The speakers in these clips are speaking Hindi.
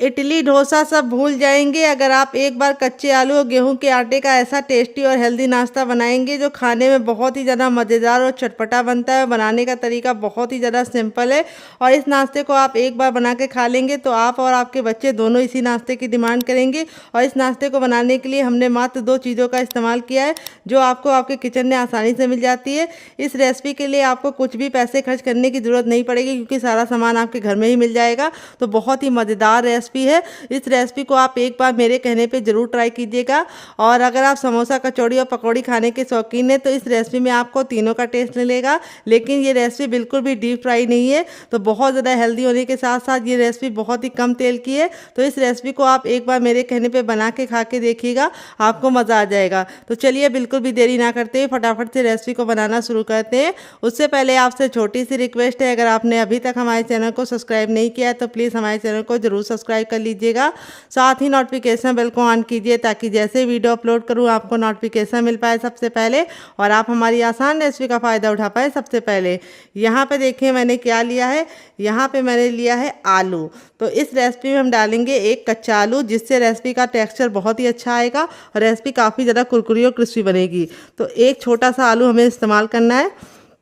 इडली डोसा सब भूल जाएंगे अगर आप एक बार कच्चे आलू और गेहूं के आटे का ऐसा टेस्टी और हेल्दी नाश्ता बनाएंगे जो खाने में बहुत ही ज़्यादा मज़ेदार और चटपटा बनता है। बनाने का तरीका बहुत ही ज़्यादा सिंपल है और इस नाश्ते को आप एक बार बना के खा लेंगे तो आप और आपके बच्चे दोनों इसी नाश्ते की डिमांड करेंगे। और इस नाश्ते को बनाने के लिए हमने मात्र 2 चीज़ों का इस्तेमाल किया है जो आपको आपके किचन में आसानी से मिल जाती है। इस रेसिपी के लिए आपको कुछ भी पैसे खर्च करने की ज़रूरत नहीं पड़ेगी क्योंकि सारा सामान आपके घर में ही मिल जाएगा। तो बहुत ही मज़ेदार रेसिपी है। इस रेसिपी को आप एक बार मेरे कहने पे ज़रूर ट्राई कीजिएगा। और अगर आप समोसा कचौड़ी और पकौड़ी खाने के शौकीन हैं तो इस रेसिपी में आपको तीनों का टेस्ट मिलेगा। लेकिन ये रेसिपी बिल्कुल भी डीप फ्राई नहीं है, तो बहुत ज़्यादा हेल्दी होने के साथ साथ ये रेसिपी बहुत ही कम तेल की है। तो इस रेसिपी को आप एक बार मेरे कहने पे बना के खा के देखिएगा, आपको मज़ा आ जाएगा। तो चलिए बिल्कुल भी देरी ना करते हुए फटाफट से रेसिपी को बनाना शुरू करते हैं। उससे पहले आपसे छोटी सी रिक्वेस्ट है, अगर आपने अभी तक हमारे चैनल को सब्सक्राइब नहीं किया है तो प्लीज़ हमारे चैनल को जरूर सब्सक्राइब कर लीजिएगा। साथ ही नोटिफिकेशन बेल को ऑन कीजिए ताकि जैसे वीडियो अपलोड करूँ आपको नोटिफिकेशन मिल पाए सबसे पहले और आप हमारी आसान रेसिपी का फ़ायदा उठा पाए सबसे पहले। यहाँ पे देखिए मैंने क्या लिया है, यहाँ पे मैंने लिया है आलू। तो इस रेसिपी में हम डालेंगे एक कच्चा आलू जिससे रेसिपी का टेक्सचर बहुत ही अच्छा आएगा और रेसिपी काफ़ी ज़्यादा कुरकुरी और क्रिस्पी बनेगी। तो एक छोटा सा आलू हमें इस्तेमाल करना है।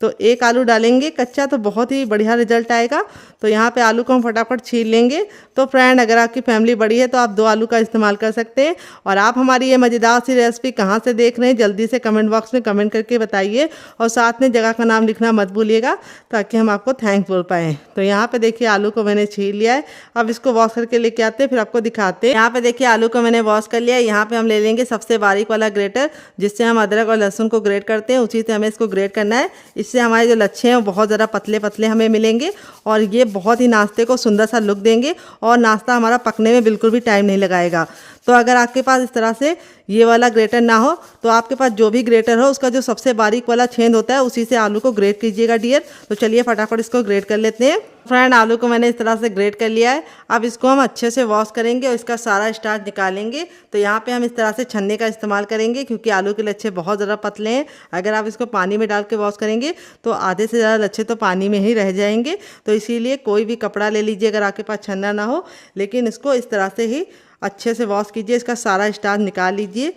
तो एक आलू डालेंगे कच्चा तो बहुत ही बढ़िया रिजल्ट आएगा। तो यहाँ पे आलू को हम फटाफट छील लेंगे। तो फ्रेंड अगर आपकी फैमिली बड़ी है तो आप 2 आलू का इस्तेमाल कर सकते हैं। और आप हमारी ये मज़ेदार सी रेसिपी कहाँ से देख रहे हैं जल्दी से कमेंट बॉक्स में कमेंट करके बताइए और साथ में जगह का नाम लिखना मत भूलिएगा ताकि हम आपको थैंक बोल पाएँ। तो यहाँ पे देखिए आलू को मैंने छील लिया है। अब इसको वॉश करके लेके आते हैं फिर आपको दिखाते हैं। यहाँ पे देखिए आलू को मैंने वॉश कर लिया है। यहाँ पे हम ले लेंगे सबसे बारीक वाला ग्रेटर जिससे हम अदरक और लहसुन को ग्रेट करते हैं, उसी से हमें इसको ग्रेट करना है। इससे हमारे जो लच्छे हैं वो बहुत ज़्यादा पतले पतले हमें मिलेंगे और ये बहुत ही नाश्ते को सुंदर सा लुक देंगे और नाश्ता हमारा पकने में बिल्कुल भी टाइम नहीं लगाएगा। तो अगर आपके पास इस तरह से ये वाला ग्रेटर ना हो तो आपके पास जो भी ग्रेटर हो उसका जो सबसे बारीक वाला छेद होता है उसी से आलू को ग्रेट कीजिएगा डियर। तो चलिए फटाफट इसको ग्रेट कर लेते हैं। फ्रेंड आलू को मैंने इस तरह से ग्रेट कर लिया है। अब इसको हम अच्छे से वॉश करेंगे और इसका सारा स्टार्च निकालेंगे। तो यहाँ पे हम इस तरह से छन्ने का इस्तेमाल करेंगे क्योंकि आलू के लच्छे बहुत ज़्यादा पतले हैं। अगर आप इसको पानी में डाल के वॉश करेंगे तो आधे से ज़्यादा लच्छे तो पानी में ही रह जाएंगे। तो इसीलिए कोई भी कपड़ा ले लीजिए अगर आपके पास छन्ना ना हो, लेकिन इसको इस तरह से ही अच्छे से वॉश कीजिए। इसका सारा स्टार्च निकाल लीजिए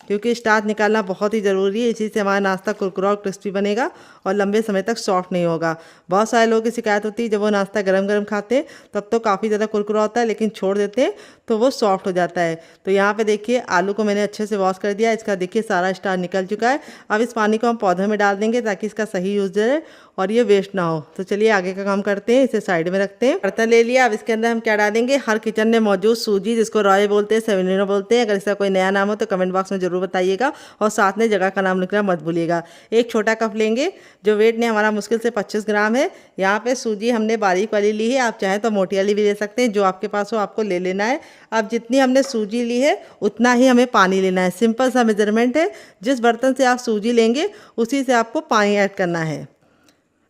क्योंकि स्टार्च निकालना बहुत ही ज़रूरी है। इसी से हमारा नाश्ता कुरकुरा और क्रिस्पी बनेगा और लंबे समय तक सॉफ्ट नहीं होगा। बहुत सारे लोगों की शिकायत होती है जब वो नाश्ता गरम गरम खाते हैं तब तो काफ़ी ज़्यादा कुरकुरा होता है, लेकिन छोड़ देते हैं तो वो सॉफ्ट हो जाता है। तो यहाँ पे देखिए आलू को मैंने अच्छे से वॉश कर दिया। इसका देखिए सारा स्टार्च निकल चुका है। अब इस पानी को हम पौधे में डाल देंगे ताकि इसका सही यूज रहे और ये वेस्ट ना हो। तो चलिए आगे का काम करते हैं। इसे साइड में रखते हैं। बर्तन ले लिया। अब इसके अंदर हम क्या डालेंगे, हर किचन में मौजूद सूजी जिसको रॉय बोलते हैं, सेवेलिना बोलते हैं। अगर इसका कोई नया नाम हो तो कमेंट बॉक्स में जरूर बताइएगा और साथ में जगह का नाम लिखना मत भूलिएगा। एक छोटा कप लेंगे जो वेट ने हमारा मुश्किल से 25 ग्राम है। यहाँ पे सूजी हमने बारीक वाली ली है, आप चाहें तो मोटी वाली भी ले सकते हैं, जो आपके पास हो आपको ले लेना है। अब जितनी हमने सूजी ली है उतना ही हमें पानी लेना है। सिंपल सा मेजरमेंट है, जिस बर्तन से आप सूजी लेंगे उसी से आपको पानी ऐड करना है,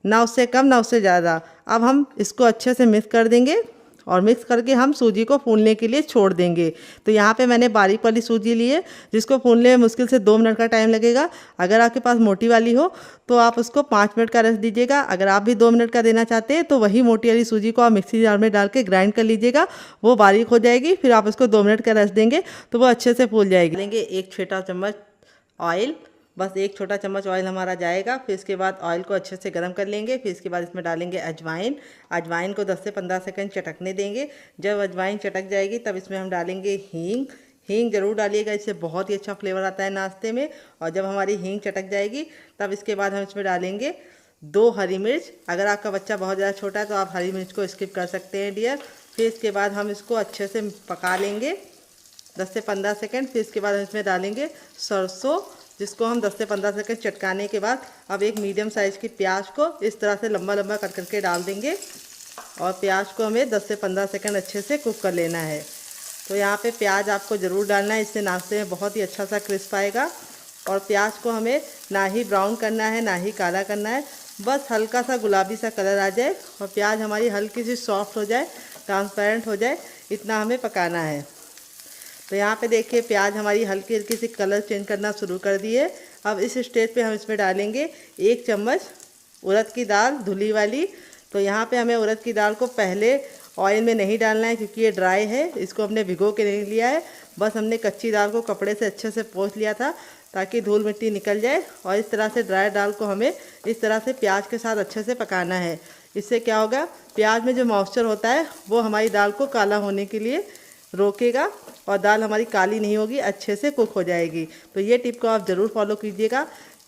ना उससे कम ना उससे ज़्यादा। अब हम इसको अच्छे से मिक्स कर देंगे और मिक्स करके हम सूजी को फूलने के लिए छोड़ देंगे। तो यहाँ पे मैंने बारीक वाली सूजी ली है जिसको फूलने में मुश्किल से 2 मिनट का टाइम लगेगा। अगर आपके पास मोटी वाली हो तो आप उसको 5 मिनट का रेस्ट दीजिएगा। अगर आप भी 2 मिनट का देना चाहते हैं तो वही मोटी वाली सूजी को आप मिक्सी जार में डाल के ग्राइंड कर लीजिएगा, वो बारीक हो जाएगी। फिर आप उसको 2 मिनट का रेस्ट देंगे तो वो अच्छे से फूल जाएगी। लेंगे एक छोटा चम्मच ऑयल, बस एक छोटा चम्मच ऑयल हमारा जाएगा। फिर इसके बाद ऑयल को अच्छे से गर्म कर लेंगे। फिर इसके बाद इसमें डालेंगे अजवाइन। अजवाइन को 10 से 15 सेकंड चटकने देंगे। जब अजवाइन चटक जाएगी तब इसमें हम डालेंगे हींग। हींग जरूर डालिएगा, इससे बहुत ही अच्छा फ्लेवर आता है नाश्ते में। और जब हमारी हींग चटक जाएगी तब इसके बाद हम इसमें डालेंगे 2 हरी मिर्च। अगर आपका बच्चा बहुत ज़्यादा छोटा है तो आप हरी मिर्च को स्किप कर सकते हैं डियर। फिर इसके बाद हम इसको अच्छे से पका लेंगे 10 से 15 सेकंड। फिर इसके बाद हम इसमें डालेंगे सरसों, जिसको हम 10 से 15 सेकंड चटकाने के बाद अब एक मीडियम साइज़ की प्याज को इस तरह से लंबा लंबा कट करके डाल देंगे और प्याज को हमें 10 से 15 सेकंड अच्छे से कुक कर लेना है। तो यहाँ पे प्याज आपको ज़रूर डालना है, इससे नाश्ते में बहुत ही अच्छा सा क्रिस्प आएगा। और प्याज को हमें ना ही ब्राउन करना है ना ही काला करना है, बस हल्का सा गुलाबी सा कलर आ जाए और प्याज हमारी हल्की सी सॉफ्ट हो जाए, ट्रांसपेरेंट हो जाए, इतना हमें पकाना है। तो यहाँ पे देखिए प्याज हमारी हल्की हल्की सी कलर चेंज करना शुरू कर दी है। अब इस स्टेज पे हम इसमें डालेंगे 1 चम्मच उड़द की दाल धुली वाली। तो यहाँ पे हमें उड़द की दाल को पहले ऑयल में नहीं डालना है क्योंकि ये ड्राई है, इसको हमने भिगो के नहीं लिया है। बस हमने कच्ची दाल को कपड़े से अच्छे से पोंछ लिया था ताकि धूल मिट्टी निकल जाए। और इस तरह से ड्राई दाल को हमें इस तरह से प्याज के साथ अच्छे से पकाना है। इससे क्या होगा, प्याज में जो मॉइस्चर होता है वो हमारी दाल को काला होने के लिए रोकेगा और दाल हमारी काली नहीं होगी, अच्छे से कुक हो जाएगी। तो ये टिप को आप ज़रूर फॉलो कीजिएगा।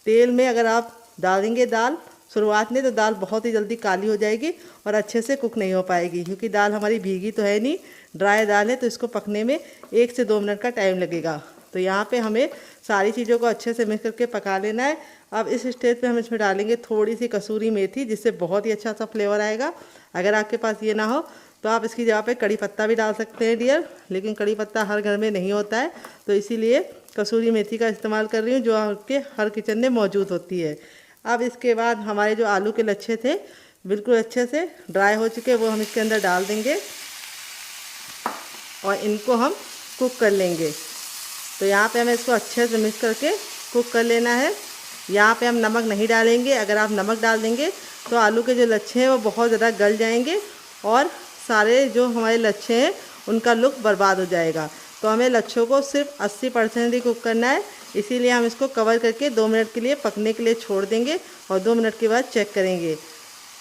तेल में अगर आप डालेंगे दाल शुरुआत में तो दाल बहुत ही जल्दी काली हो जाएगी और अच्छे से कुक नहीं हो पाएगी, क्योंकि दाल हमारी भीगी तो है नहीं, ड्राई दाल है, तो इसको पकने में 1 से 2 मिनट का टाइम लगेगा। तो यहाँ पे हमें सारी चीज़ों को अच्छे से मिक्स करके पका लेना है। अब इस स्टेज पे हम इसमें डालेंगे थोड़ी सी कसूरी मेथी, जिससे बहुत ही अच्छा सा फ्लेवर आएगा। अगर आपके पास ये ना हो तो आप इसकी जगह पे कड़ी पत्ता भी डाल सकते हैं डियर, लेकिन कड़ी पत्ता हर घर में नहीं होता है, तो इसीलिए कसूरी मेथी का इस्तेमाल कर रही हूँ, जो आपके हर किचन में मौजूद होती है। अब इसके बाद हमारे जो आलू के लच्छे थे बिल्कुल अच्छे से ड्राई हो चुके, वो हम इसके अंदर डाल देंगे और इनको हम कुक कर लेंगे। तो यहाँ पे हमें इसको अच्छे से मिक्स करके कुक कर लेना है। यहाँ पे हम नमक नहीं डालेंगे, अगर आप नमक डाल देंगे तो आलू के जो लच्छे हैं वो बहुत ज़्यादा गल जाएंगे और सारे जो हमारे लच्छे हैं उनका लुक बर्बाद हो जाएगा। तो हमें लच्छों को सिर्फ 80% ही कुक करना है, इसीलिए हम इसको कवर करके 2 मिनट के लिए पकने के लिए छोड़ देंगे और 2 मिनट के बाद चेक करेंगे।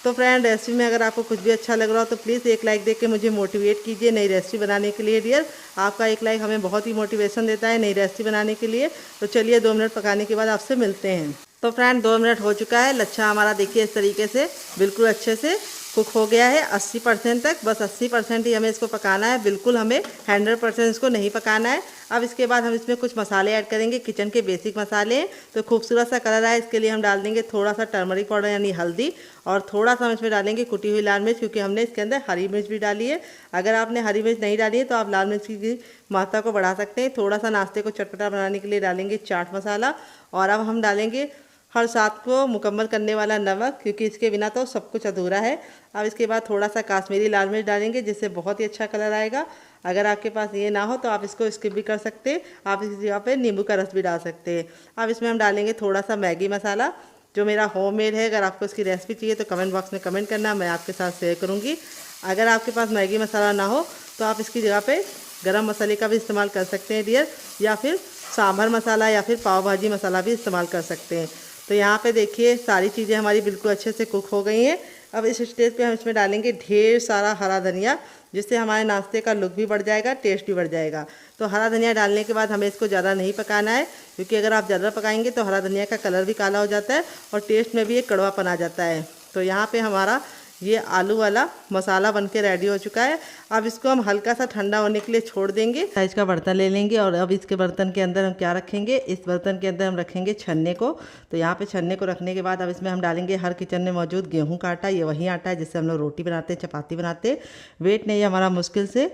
तो फ्रेंड, रेसिपी में अगर आपको कुछ भी अच्छा लग रहा हो तो प्लीज़ एक लाइक देके मुझे मोटिवेट कीजिए नई रेसिपी बनाने के लिए डियर। आपका एक लाइक हमें बहुत ही मोटिवेशन देता है नई रेसिपी बनाने के लिए। तो चलिए 2 मिनट पकाने के बाद आपसे मिलते हैं। तो फ्रेंड 2 मिनट हो चुका है, लच्छा हमारा देखिए इस तरीके से बिल्कुल अच्छे से कुक हो गया है 80% तक। बस 80% ही हमें इसको पकाना है, बिल्कुल हमें 100% इसको नहीं पकाना है। अब इसके बाद हम इसमें कुछ मसाले ऐड करेंगे, किचन के बेसिक मसाले। तो खूबसूरत सा कलर आए इसके लिए हम डाल देंगे थोड़ा सा टर्मरिक पाउडर यानी हल्दी, और थोड़ा सा हम इसमें डालेंगे कुटी हुई लाल मिर्च, क्योंकि हमने इसके अंदर हरी मिर्च भी डाली है। अगर आपने हरी मिर्च नहीं डाली है तो आप लाल मिर्च की मात्रा को बढ़ा सकते हैं। थोड़ा सा नाश्ते को चटपटा बनाने के लिए डालेंगे चाट मसाला, और अब हम डालेंगे हर स्वाद को मुकम्मल करने वाला नमक, क्योंकि इसके बिना तो सब कुछ अधूरा है। अब इसके बाद थोड़ा सा काश्मीरी लाल मिर्च डालेंगे, जिससे बहुत ही अच्छा कलर आएगा। अगर आपके पास ये ना हो तो आप इसको स्किप भी कर सकते हैं, आप इस जगह पे नींबू का रस भी डाल सकते हैं। अब इसमें हम डालेंगे थोड़ा सा मैगी मसाला, जो मेरा होममेड है। अगर आपको इसकी रेसिपी चाहिए तो कमेंट बॉक्स में कमेंट करना, मैं आपके साथ शेयर करूँगी। अगर आपके पास मैगी मसाला ना हो तो आप इसकी जगह पे गरम मसाले का भी इस्तेमाल कर सकते हैं डियर, या फिर सांभर मसाला या फिर पाव भाजी मसाला भी इस्तेमाल कर सकते हैं। तो यहाँ पे देखिए सारी चीज़ें हमारी बिल्कुल अच्छे से कुक हो गई हैं। अब इस स्टेज पे हम इसमें डालेंगे ढेर सारा हरा धनिया, जिससे हमारे नाश्ते का लुक भी बढ़ जाएगा, टेस्ट भी बढ़ जाएगा। तो हरा धनिया डालने के बाद हमें इसको ज़्यादा नहीं पकाना है, क्योंकि अगर आप ज़्यादा पकाएंगे तो हरा धनिया का कलर भी काला हो जाता है और टेस्ट में भी एक कड़वापन आ जाता है। तो यहाँ पे हमारा ये आलू वाला मसाला बनके रेडी हो चुका है। अब इसको हम हल्का सा ठंडा होने के लिए छोड़ देंगे। साइज का बर्तन ले लेंगे और अब इसके बर्तन के अंदर हम क्या रखेंगे, इस बर्तन के अंदर हम रखेंगे छन्ने को। तो यहाँ पे छन्ने को रखने के बाद अब इसमें हम डालेंगे हर किचन में मौजूद गेहूं का आटा। ये वही आटा है जिससे हम लोग रोटी बनाते हैं, चपाती बनाते हैं। वेट नहीं, हमारा मुश्किल से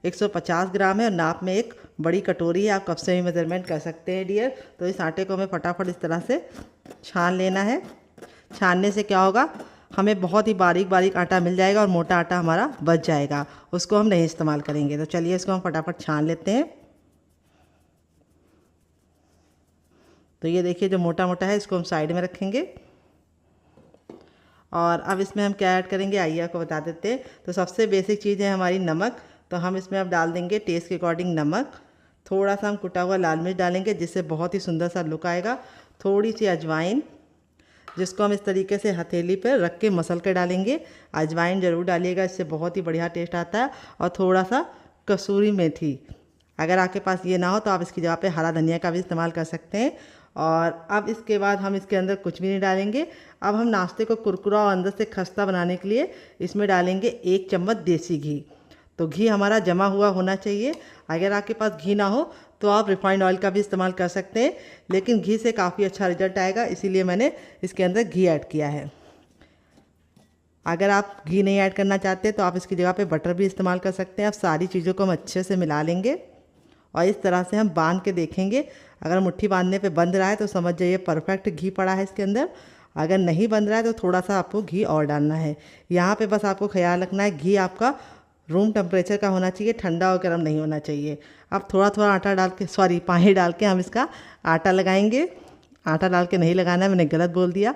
150 ग्राम है और नाप में एक बड़ी कटोरी है, आप कप से भी मेजरमेंट कर सकते हैं डियर। तो इस आटे को हमें फटाफट इस तरह से छान लेना है। छानने से क्या होगा, हमें बहुत ही बारीक बारीक आटा मिल जाएगा और मोटा आटा हमारा बच जाएगा, उसको हम नहीं इस्तेमाल करेंगे। तो चलिए इसको हम फटाफट छान लेते हैं। तो ये देखिए जो मोटा मोटा है इसको हम साइड में रखेंगे। और अब इसमें हम क्या ऐड करेंगे आइए आपको बता देते हैं। तो सबसे बेसिक चीज़ है हमारी नमक। तो हम इसमें अब डाल देंगे टेस्ट के अकॉर्डिंग नमक। थोड़ा सा हम कुटा हुआ लाल मिर्च डालेंगे, जिससे बहुत ही सुंदर सा लुक आएगा। थोड़ी सी अजवाइन, जिसको हम इस तरीके से हथेली पर रख के मसल के डालेंगे। अजवाइन ज़रूर डालिएगा, इससे बहुत ही बढ़िया टेस्ट आता है। और थोड़ा सा कसूरी मेथी, अगर आपके पास ये ना हो तो आप इसकी जगह पे हरा धनिया का भी इस्तेमाल कर सकते हैं। और अब इसके बाद हम इसके अंदर कुछ भी नहीं डालेंगे। अब हम नाश्ते को कुरकुरा और अंदर से खस्ता बनाने के लिए इसमें डालेंगे 1 चम्मच देसी घी। तो घी हमारा जमा हुआ होना चाहिए। अगर आपके पास घी ना हो तो आप रिफाइंड ऑयल का भी इस्तेमाल कर सकते हैं, लेकिन घी से काफ़ी अच्छा रिजल्ट आएगा, इसीलिए मैंने इसके अंदर घी ऐड किया है। अगर आप घी नहीं ऐड करना चाहते तो आप इसकी जगह पे बटर भी इस्तेमाल कर सकते हैं। अब सारी चीज़ों को हम अच्छे से मिला लेंगे और इस तरह से हम बांध के देखेंगे। अगर मुट्ठी बांधने पे बंध रहा है तो समझ जाइए परफेक्ट घी पड़ा है इसके अंदर। अगर नहीं बंध रहा है तो थोड़ा सा आपको घी और डालना है। यहाँ पे बस आपको ख्याल रखना है घी आपका रूम टेम्परेचर का होना चाहिए, ठंडा और गर्म नहीं होना चाहिए। अब थोड़ा थोड़ा आटा डाल के पानी डाल के हम इसका आटा लगाएंगे। आटा डाल के नहीं लगाना है, मैंने गलत बोल दिया।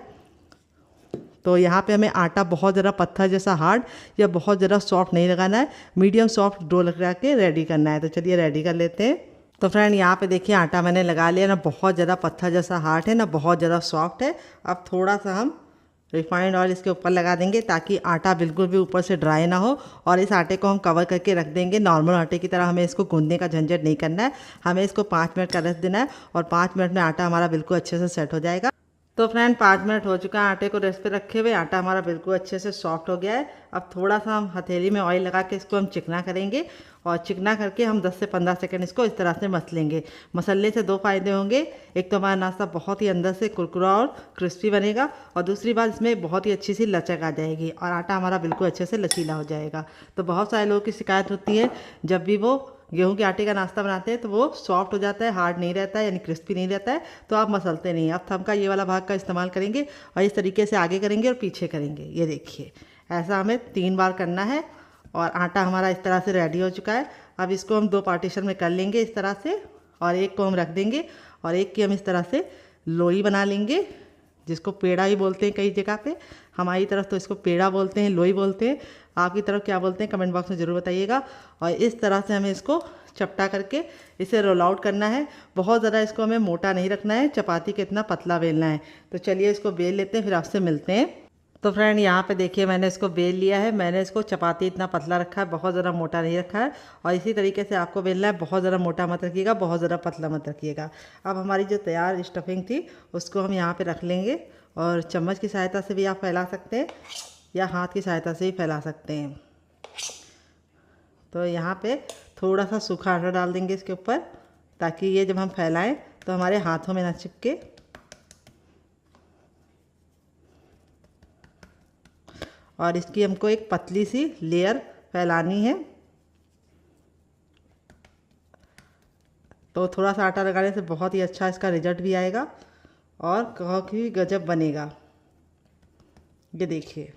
तो यहाँ पे हमें आटा बहुत ज़्यादा पत्थर जैसा हार्ड या बहुत ज़्यादा सॉफ्ट नहीं लगाना है, मीडियम सॉफ्ट डो लगा के रेडी करना है। तो चलिए रेडी कर लेते हैं। तो फ्रेंड यहाँ पे देखिए आटा मैंने लगा लिया, ना बहुत ज़्यादा पत्थर जैसा हार्ड है ना बहुत ज़्यादा सॉफ्ट है। अब थोड़ा सा हम रिफाइंड ऑयल इसके ऊपर लगा देंगे ताकि आटा बिल्कुल भी ऊपर से ड्राई ना हो, और इस आटे को हम कवर करके रख देंगे। नॉर्मल आटे की तरह हमें इसको गूंदने का झंझट नहीं करना है, हमें इसको 5 मिनट का रख देना है और 5 मिनट में आटा हमारा बिल्कुल अच्छे से सेट हो जाएगा। तो फ्रेंड 5 मिनट हो चुका है आटे को रेस्ट पे रखे हुए, आटा हमारा बिल्कुल अच्छे से सॉफ्ट हो गया है। अब थोड़ा सा हम हथेली में ऑयल लगा के इसको हम चिकना करेंगे, और चिकना करके हम 10 से 15 सेकंड इसको इस तरह से मसलेंगे। मसलने से 2 फ़ायदे होंगे, एक तो हमारा नाश्ता बहुत ही अंदर से कुरकुरा और क्रिस्पी बनेगा, और दूसरी बात इसमें बहुत ही अच्छी सी लचक आ जाएगी और आटा हमारा बिल्कुल अच्छे से लचीला हो जाएगा। तो बहुत सारे लोगों की शिकायत होती है जब भी वो गेहूं के आटे का नाश्ता बनाते हैं तो वो सॉफ्ट हो जाता है, हार्ड नहीं रहता है, यानी क्रिस्पी नहीं रहता है, तो आप मसलते नहीं। अब थंब का ये वाला भाग का इस्तेमाल करेंगे और इस तरीके से आगे करेंगे और पीछे करेंगे। ये देखिए ऐसा हमें 3 बार करना है, और आटा हमारा इस तरह से रेडी हो चुका है। अब इसको हम 2 पार्टीशन में कर लेंगे इस तरह से, और एक को हम रख देंगे और एक की हम इस तरह से लोई बना लेंगे, जिसको पेड़ा ही बोलते हैं कई जगह पे। हमारी तरफ तो इसको पेड़ा बोलते हैं, लोई बोलते हैं। आपकी तरफ क्या बोलते हैं कमेंट बॉक्स में ज़रूर बताइएगा। और इस तरह से हमें इसको चपटा करके इसे रोल आउट करना है। बहुत ज़्यादा इसको हमें मोटा नहीं रखना है, चपाती के इतना पतला बेलना है। तो चलिए इसको बेल लेते हैं, फिर आपसे मिलते हैं। तो फ्रेंड यहाँ पे देखिए मैंने इसको बेल लिया है। मैंने इसको चपाती इतना पतला रखा है, बहुत ज़्यादा मोटा नहीं रखा है। और इसी तरीके से आपको बेलना है, बहुत ज़्यादा मोटा मत रखिएगा, बहुत ज़्यादा पतला मत रखिएगा। अब हमारी जो तैयार स्टफिंग थी उसको हम यहाँ पे रख लेंगे, और चम्मच की सहायता से भी आप फैला सकते हैं या हाथ की सहायता से भी फैला सकते हैं। तो यहाँ पे थोड़ा सा सूखा आटा डाल देंगे इसके ऊपर, ताकि ये जब हम फैलाएं तो हमारे हाथों में ना चिपके। और इसकी हमको एक पतली सी लेयर फैलानी है। तो थोड़ा सा आटा लगाने से बहुत ही अच्छा इसका रिजल्ट भी आएगा और काफ़ी गजब बनेगा। ये देखिए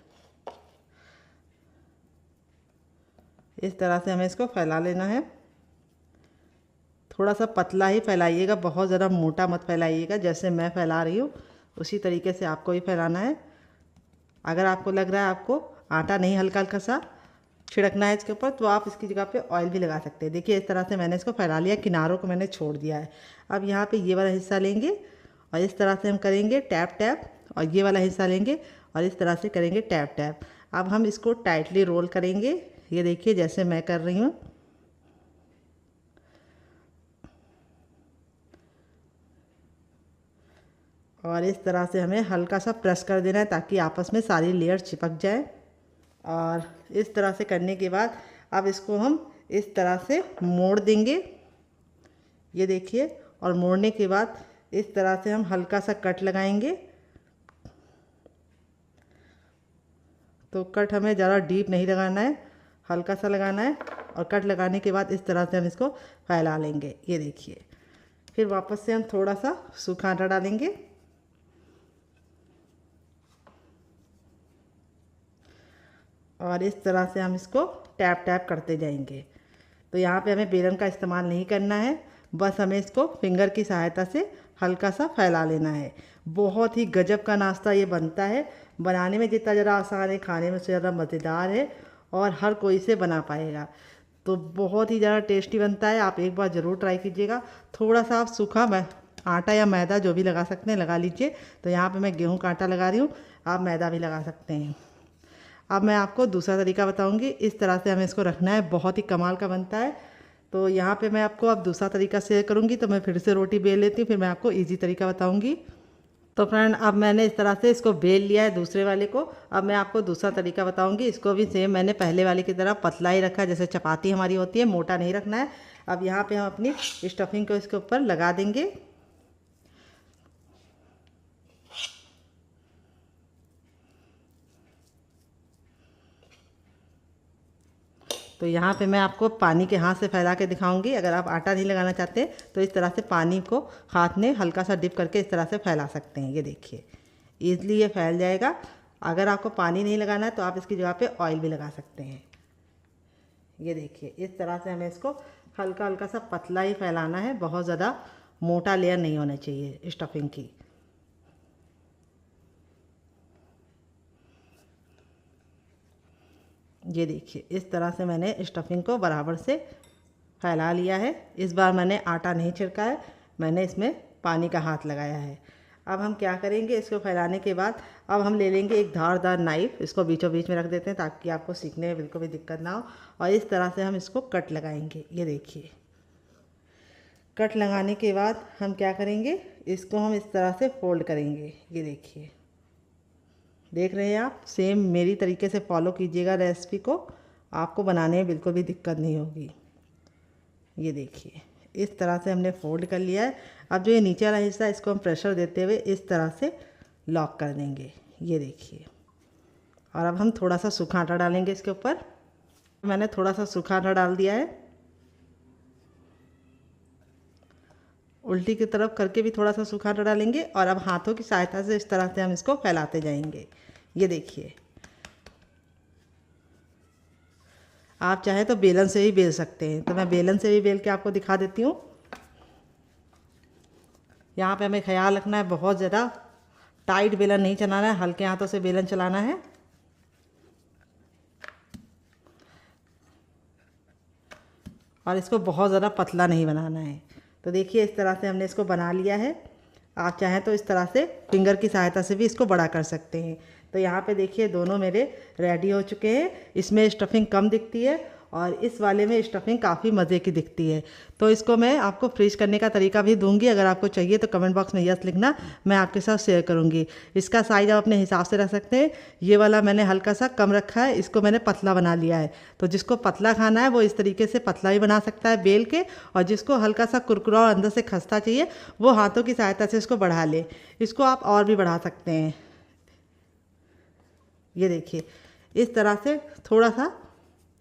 इस तरह से हमें इसको फैला लेना है। थोड़ा सा पतला ही फैलाइएगा, बहुत ज़्यादा मोटा मत फैलाइएगा। जैसे मैं फैला रही हूँ उसी तरीके से आपको भी फैलाना है। अगर आपको लग रहा है आपको आटा नहीं हल्का हल्का सा छिड़कना है इसके ऊपर, तो आप इसकी जगह पे ऑयल भी लगा सकते हैं। देखिए इस तरह से मैंने इसको फैला लिया, किनारों को मैंने छोड़ दिया है। अब यहाँ पे ये वाला हिस्सा लेंगे और इस तरह से हम करेंगे टैप टैप, और ये वाला हिस्सा लेंगे और इस तरह से करेंगे टैप टैप। अब हम इसको टाइटली रोल करेंगे। ये देखिए जैसे मैं कर रही हूँ। और इस तरह से हमें हल्का सा प्रेस कर देना है ताकि आपस में सारी लेयर चिपक जाए। और इस तरह से करने के बाद अब इसको हम इस तरह से मोड़ देंगे। ये देखिए, और मोड़ने के बाद इस तरह से हम हल्का सा कट लगाएंगे। तो कट हमें ज़्यादा डीप नहीं लगाना है, हल्का सा लगाना है। और कट लगाने के बाद इस तरह से हम इसको फैला लेंगे। ये देखिए, फिर वापस से हम थोड़ा सा सूखा आटा डालेंगे और इस तरह से हम इसको टैप टैप करते जाएंगे। तो यहाँ पे हमें बेलन का इस्तेमाल नहीं करना है, बस हमें इसको फिंगर की सहायता से हल्का सा फैला लेना है। बहुत ही गजब का नाश्ता ये बनता है। बनाने में जितना ज़्यादा आसान है, खाने में उससे ज़्यादा मज़ेदार है और हर कोई इसे बना पाएगा। तो बहुत ही ज़्यादा टेस्टी बनता है, आप एक बार ज़रूर ट्राई कीजिएगा। थोड़ा सा आप सूखा आटा या मैदा जो भी लगा सकते हैं लगा लीजिए। तो यहाँ पे मैं गेहूं का आटा लगा रही हूँ, आप मैदा भी लगा सकते हैं। अब मैं आपको दूसरा तरीका बताऊंगी, इस तरह से हमें इसको रखना है, बहुत ही कमाल का बनता है। तो यहाँ पे मैं आपको अब दूसरा तरीका शेयर करूँगी। तो मैं फिर से रोटी बेल लेती हूँ, फिर मैं आपको इजी तरीका बताऊँगी। तो फ्रेंड अब मैंने इस तरह से इसको बेल लिया है दूसरे वाले को। अब मैं आपको दूसरा तरीका बताऊँगी। इसको भी सेम मैंने पहले वाले की तरह पतला ही रखा है, जैसे चपाती हमारी होती है, मोटा नहीं रखना है। अब यहाँ पर हम अपनी स्टफिंग को इसके ऊपर लगा देंगे। तो यहाँ पे मैं आपको पानी के हाथ से फैला के दिखाऊंगी। अगर आप आटा नहीं लगाना चाहते तो इस तरह से पानी को हाथ में हल्का सा डिप करके इस तरह से फैला सकते हैं। ये देखिए ईज़िली ये फैल जाएगा। अगर आपको पानी नहीं लगाना है तो आप इसकी जगह पे ऑयल भी लगा सकते हैं। ये देखिए इस तरह से हमें इसको हल्का हल्का सा पतला ही फैलाना है, बहुत ज़्यादा मोटा लेयर नहीं होना चाहिए स्टफिंग की। ये देखिए इस तरह से मैंने स्टफिंग को बराबर से फैला लिया है। इस बार मैंने आटा नहीं छिड़का है, मैंने इसमें पानी का हाथ लगाया है। अब हम क्या करेंगे, इसको फैलाने के बाद अब हम ले लेंगे एक धारदार नाइफ़, इसको बीचों बीच में रख देते हैं ताकि आपको सीखने में बिल्कुल भी दिक्कत ना हो। और इस तरह से हम इसको कट लगाएंगे। ये देखिए कट लगाने के बाद हम क्या करेंगे, इसको हम इस तरह से फोल्ड करेंगे। ये देखिए, देख रहे हैं आप, सेम मेरी तरीके से फॉलो कीजिएगा रेसिपी को, आपको बनाने में बिल्कुल भी दिक्कत नहीं होगी। ये देखिए इस तरह से हमने फोल्ड कर लिया है। अब जो ये नीचे वाला हिस्सा है इसको हम प्रेशर देते हुए इस तरह से लॉक कर देंगे। ये देखिए, और अब हम थोड़ा सा सूखा आटा डालेंगे इसके ऊपर। मैंने थोड़ा सा सूखा आटा डाल दिया है, उल्टी की तरफ करके भी थोड़ा सा सूखा आटा डालेंगे और अब हाथों की सहायता से इस तरह से हम इसको फैलाते जाएंगे। ये देखिए, आप चाहे तो बेलन से भी बेल सकते हैं, तो मैं बेलन से भी बेल के आपको दिखा देती हूँ। यहाँ पे हमें ख्याल रखना है, बहुत ज़्यादा टाइट बेलन नहीं चलाना है, हल्के हाथों से बेलन चलाना है। और इसको बहुत ज़्यादा पतला नहीं बनाना है। तो देखिए इस तरह से हमने इसको बना लिया है। आप चाहें तो इस तरह से फिंगर की सहायता से भी इसको बड़ा कर सकते हैं। तो यहाँ पे देखिए दोनों मेरे रेडी हो चुके हैं। इसमें स्टफिंग कम दिखती है और इस वाले में स्टफिंग काफ़ी मज़े की दिखती है। तो इसको मैं आपको फ्रीज करने का तरीका भी दूंगी, अगर आपको चाहिए तो कमेंट बॉक्स में यस लिखना, मैं आपके साथ शेयर करूंगी। इसका साइज़ आप अपने हिसाब से रख सकते हैं। ये वाला मैंने हल्का सा कम रखा है, इसको मैंने पतला बना लिया है। तो जिसको पतला खाना है वो इस तरीके से पतला भी बना सकता है बेल के, और जिसको हल्का सा कुरकुरा और अंदर से खस्ता चाहिए वो हाथों की सहायता से इसको बढ़ा ले। इसको आप और भी बढ़ा सकते हैं। ये देखिए इस तरह से थोड़ा सा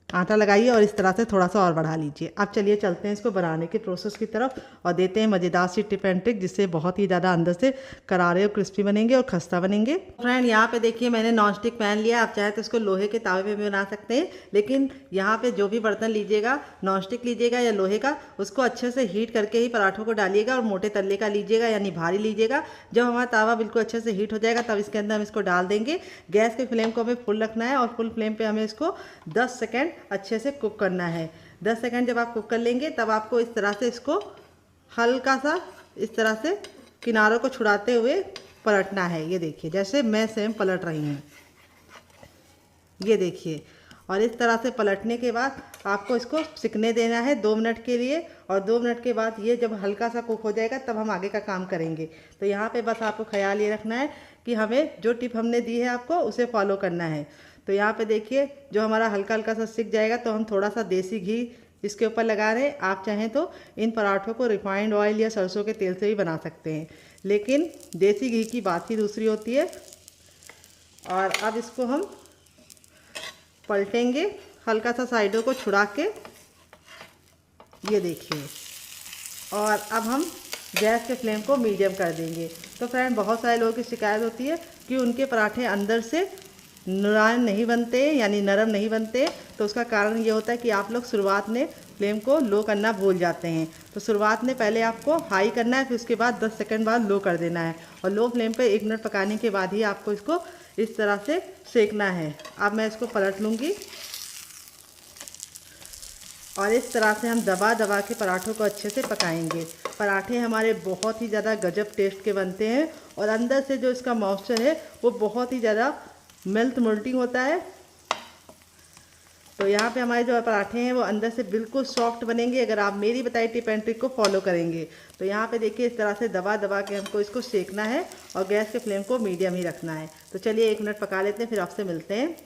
आटा लगाइए और इस तरह से थोड़ा सा और बढ़ा लीजिए। अब चलिए चलते हैं इसको बनाने के प्रोसेस की तरफ और देते हैं मज़ेदार सी टिप एंड ट्रिक, जिससे बहुत ही ज़्यादा अंदर से करारे और क्रिस्पी बनेंगे और खस्ता बनेंगे। फ्रेंड यहाँ पे देखिए मैंने नॉन स्टिक पैन लिया, आप चाहे तो इसको लोहे के तावे पे भी बना सकते हैं, लेकिन यहाँ पे जो भी बर्तन लीजिएगा, नॉन स्टिक लीजिएगा या लोहे का, उसको अच्छे से हीट करके ही पराठों को डालिएगा और मोटे तल्ले का लीजिएगा, यानी भारी लीजिएगा। जब हमारा तावा बिल्कुल अच्छे से हीट हो जाएगा तब इसके अंदर हम इसको डाल देंगे। गैस के फ्लेम को हमें फुल रखना है और फुल फ्लेम पे हमें इसको 10 सेकेंड अच्छे से कुक करना है। 10 सेकंड जब आप कुक कर लेंगे तब आपको इस तरह से इसको हल्का सा इस तरह से किनारों को छुड़ाते हुए पलटना है। ये देखिए जैसे मैं सेम पलट रही हूँ, ये देखिए। और इस तरह से पलटने के बाद आपको इसको सिकने देना है 2 मिनट के लिए, और 2 मिनट के बाद ये जब हल्का सा कुक हो जाएगा तब हम आगे का काम करेंगे। तो यहाँ पे बस आपको ख्याल ये रखना है कि हमें जो टिप हमने दी है आपको उसे फॉलो करना है। तो यहाँ पे देखिए जो हमारा हल्का हल्का सा सिक जाएगा तो हम थोड़ा सा देसी घी इसके ऊपर लगा रहे हैं। आप चाहें तो इन पराठों को रिफाइंड ऑयल या सरसों के तेल से भी बना सकते हैं, लेकिन देसी घी की बात ही दूसरी होती है। और अब इसको हम पलटेंगे हल्का सा साइडों को छुड़ा के, ये देखिए। और अब हम गैस के फ्लेम को मीडियम कर देंगे। तो फ्रेंड बहुत सारे लोगों की शिकायत होती है कि उनके पराठे अंदर से नुरान नहीं बनते, यानी नरम नहीं बनते। तो उसका कारण ये होता है कि आप लोग शुरुआत में फ्लेम को लो करना भूल जाते हैं। तो शुरुआत में पहले आपको हाई करना है, फिर उसके बाद 10 सेकंड बाद लो कर देना है, और लो फ्लेम पे 1 मिनट पकाने के बाद ही आपको इसको इस तरह से सेकना है। अब मैं इसको पलट लूँगी और इस तरह से हम दबा दबा के पराठों को अच्छे से पकाएंगे। पराठे हमारे बहुत ही ज़्यादा गजब टेस्ट के बनते हैं और अंदर से जो इसका मॉइस्चर है वो बहुत ही ज़्यादा मोल्टिंग होता है। तो यहाँ पे हमारे जो पराठे हैं वो अंदर से बिल्कुल सॉफ्ट बनेंगे अगर आप मेरी बताई टिप एंड ट्रिक को फॉलो करेंगे। तो यहाँ पे देखिए इस तरह से दबा दबा के हमको इसको सेकना है और गैस के फ्लेम को मीडियम ही रखना है। तो चलिए 1 मिनट पका लेते हैं, फिर आपसे मिलते हैं।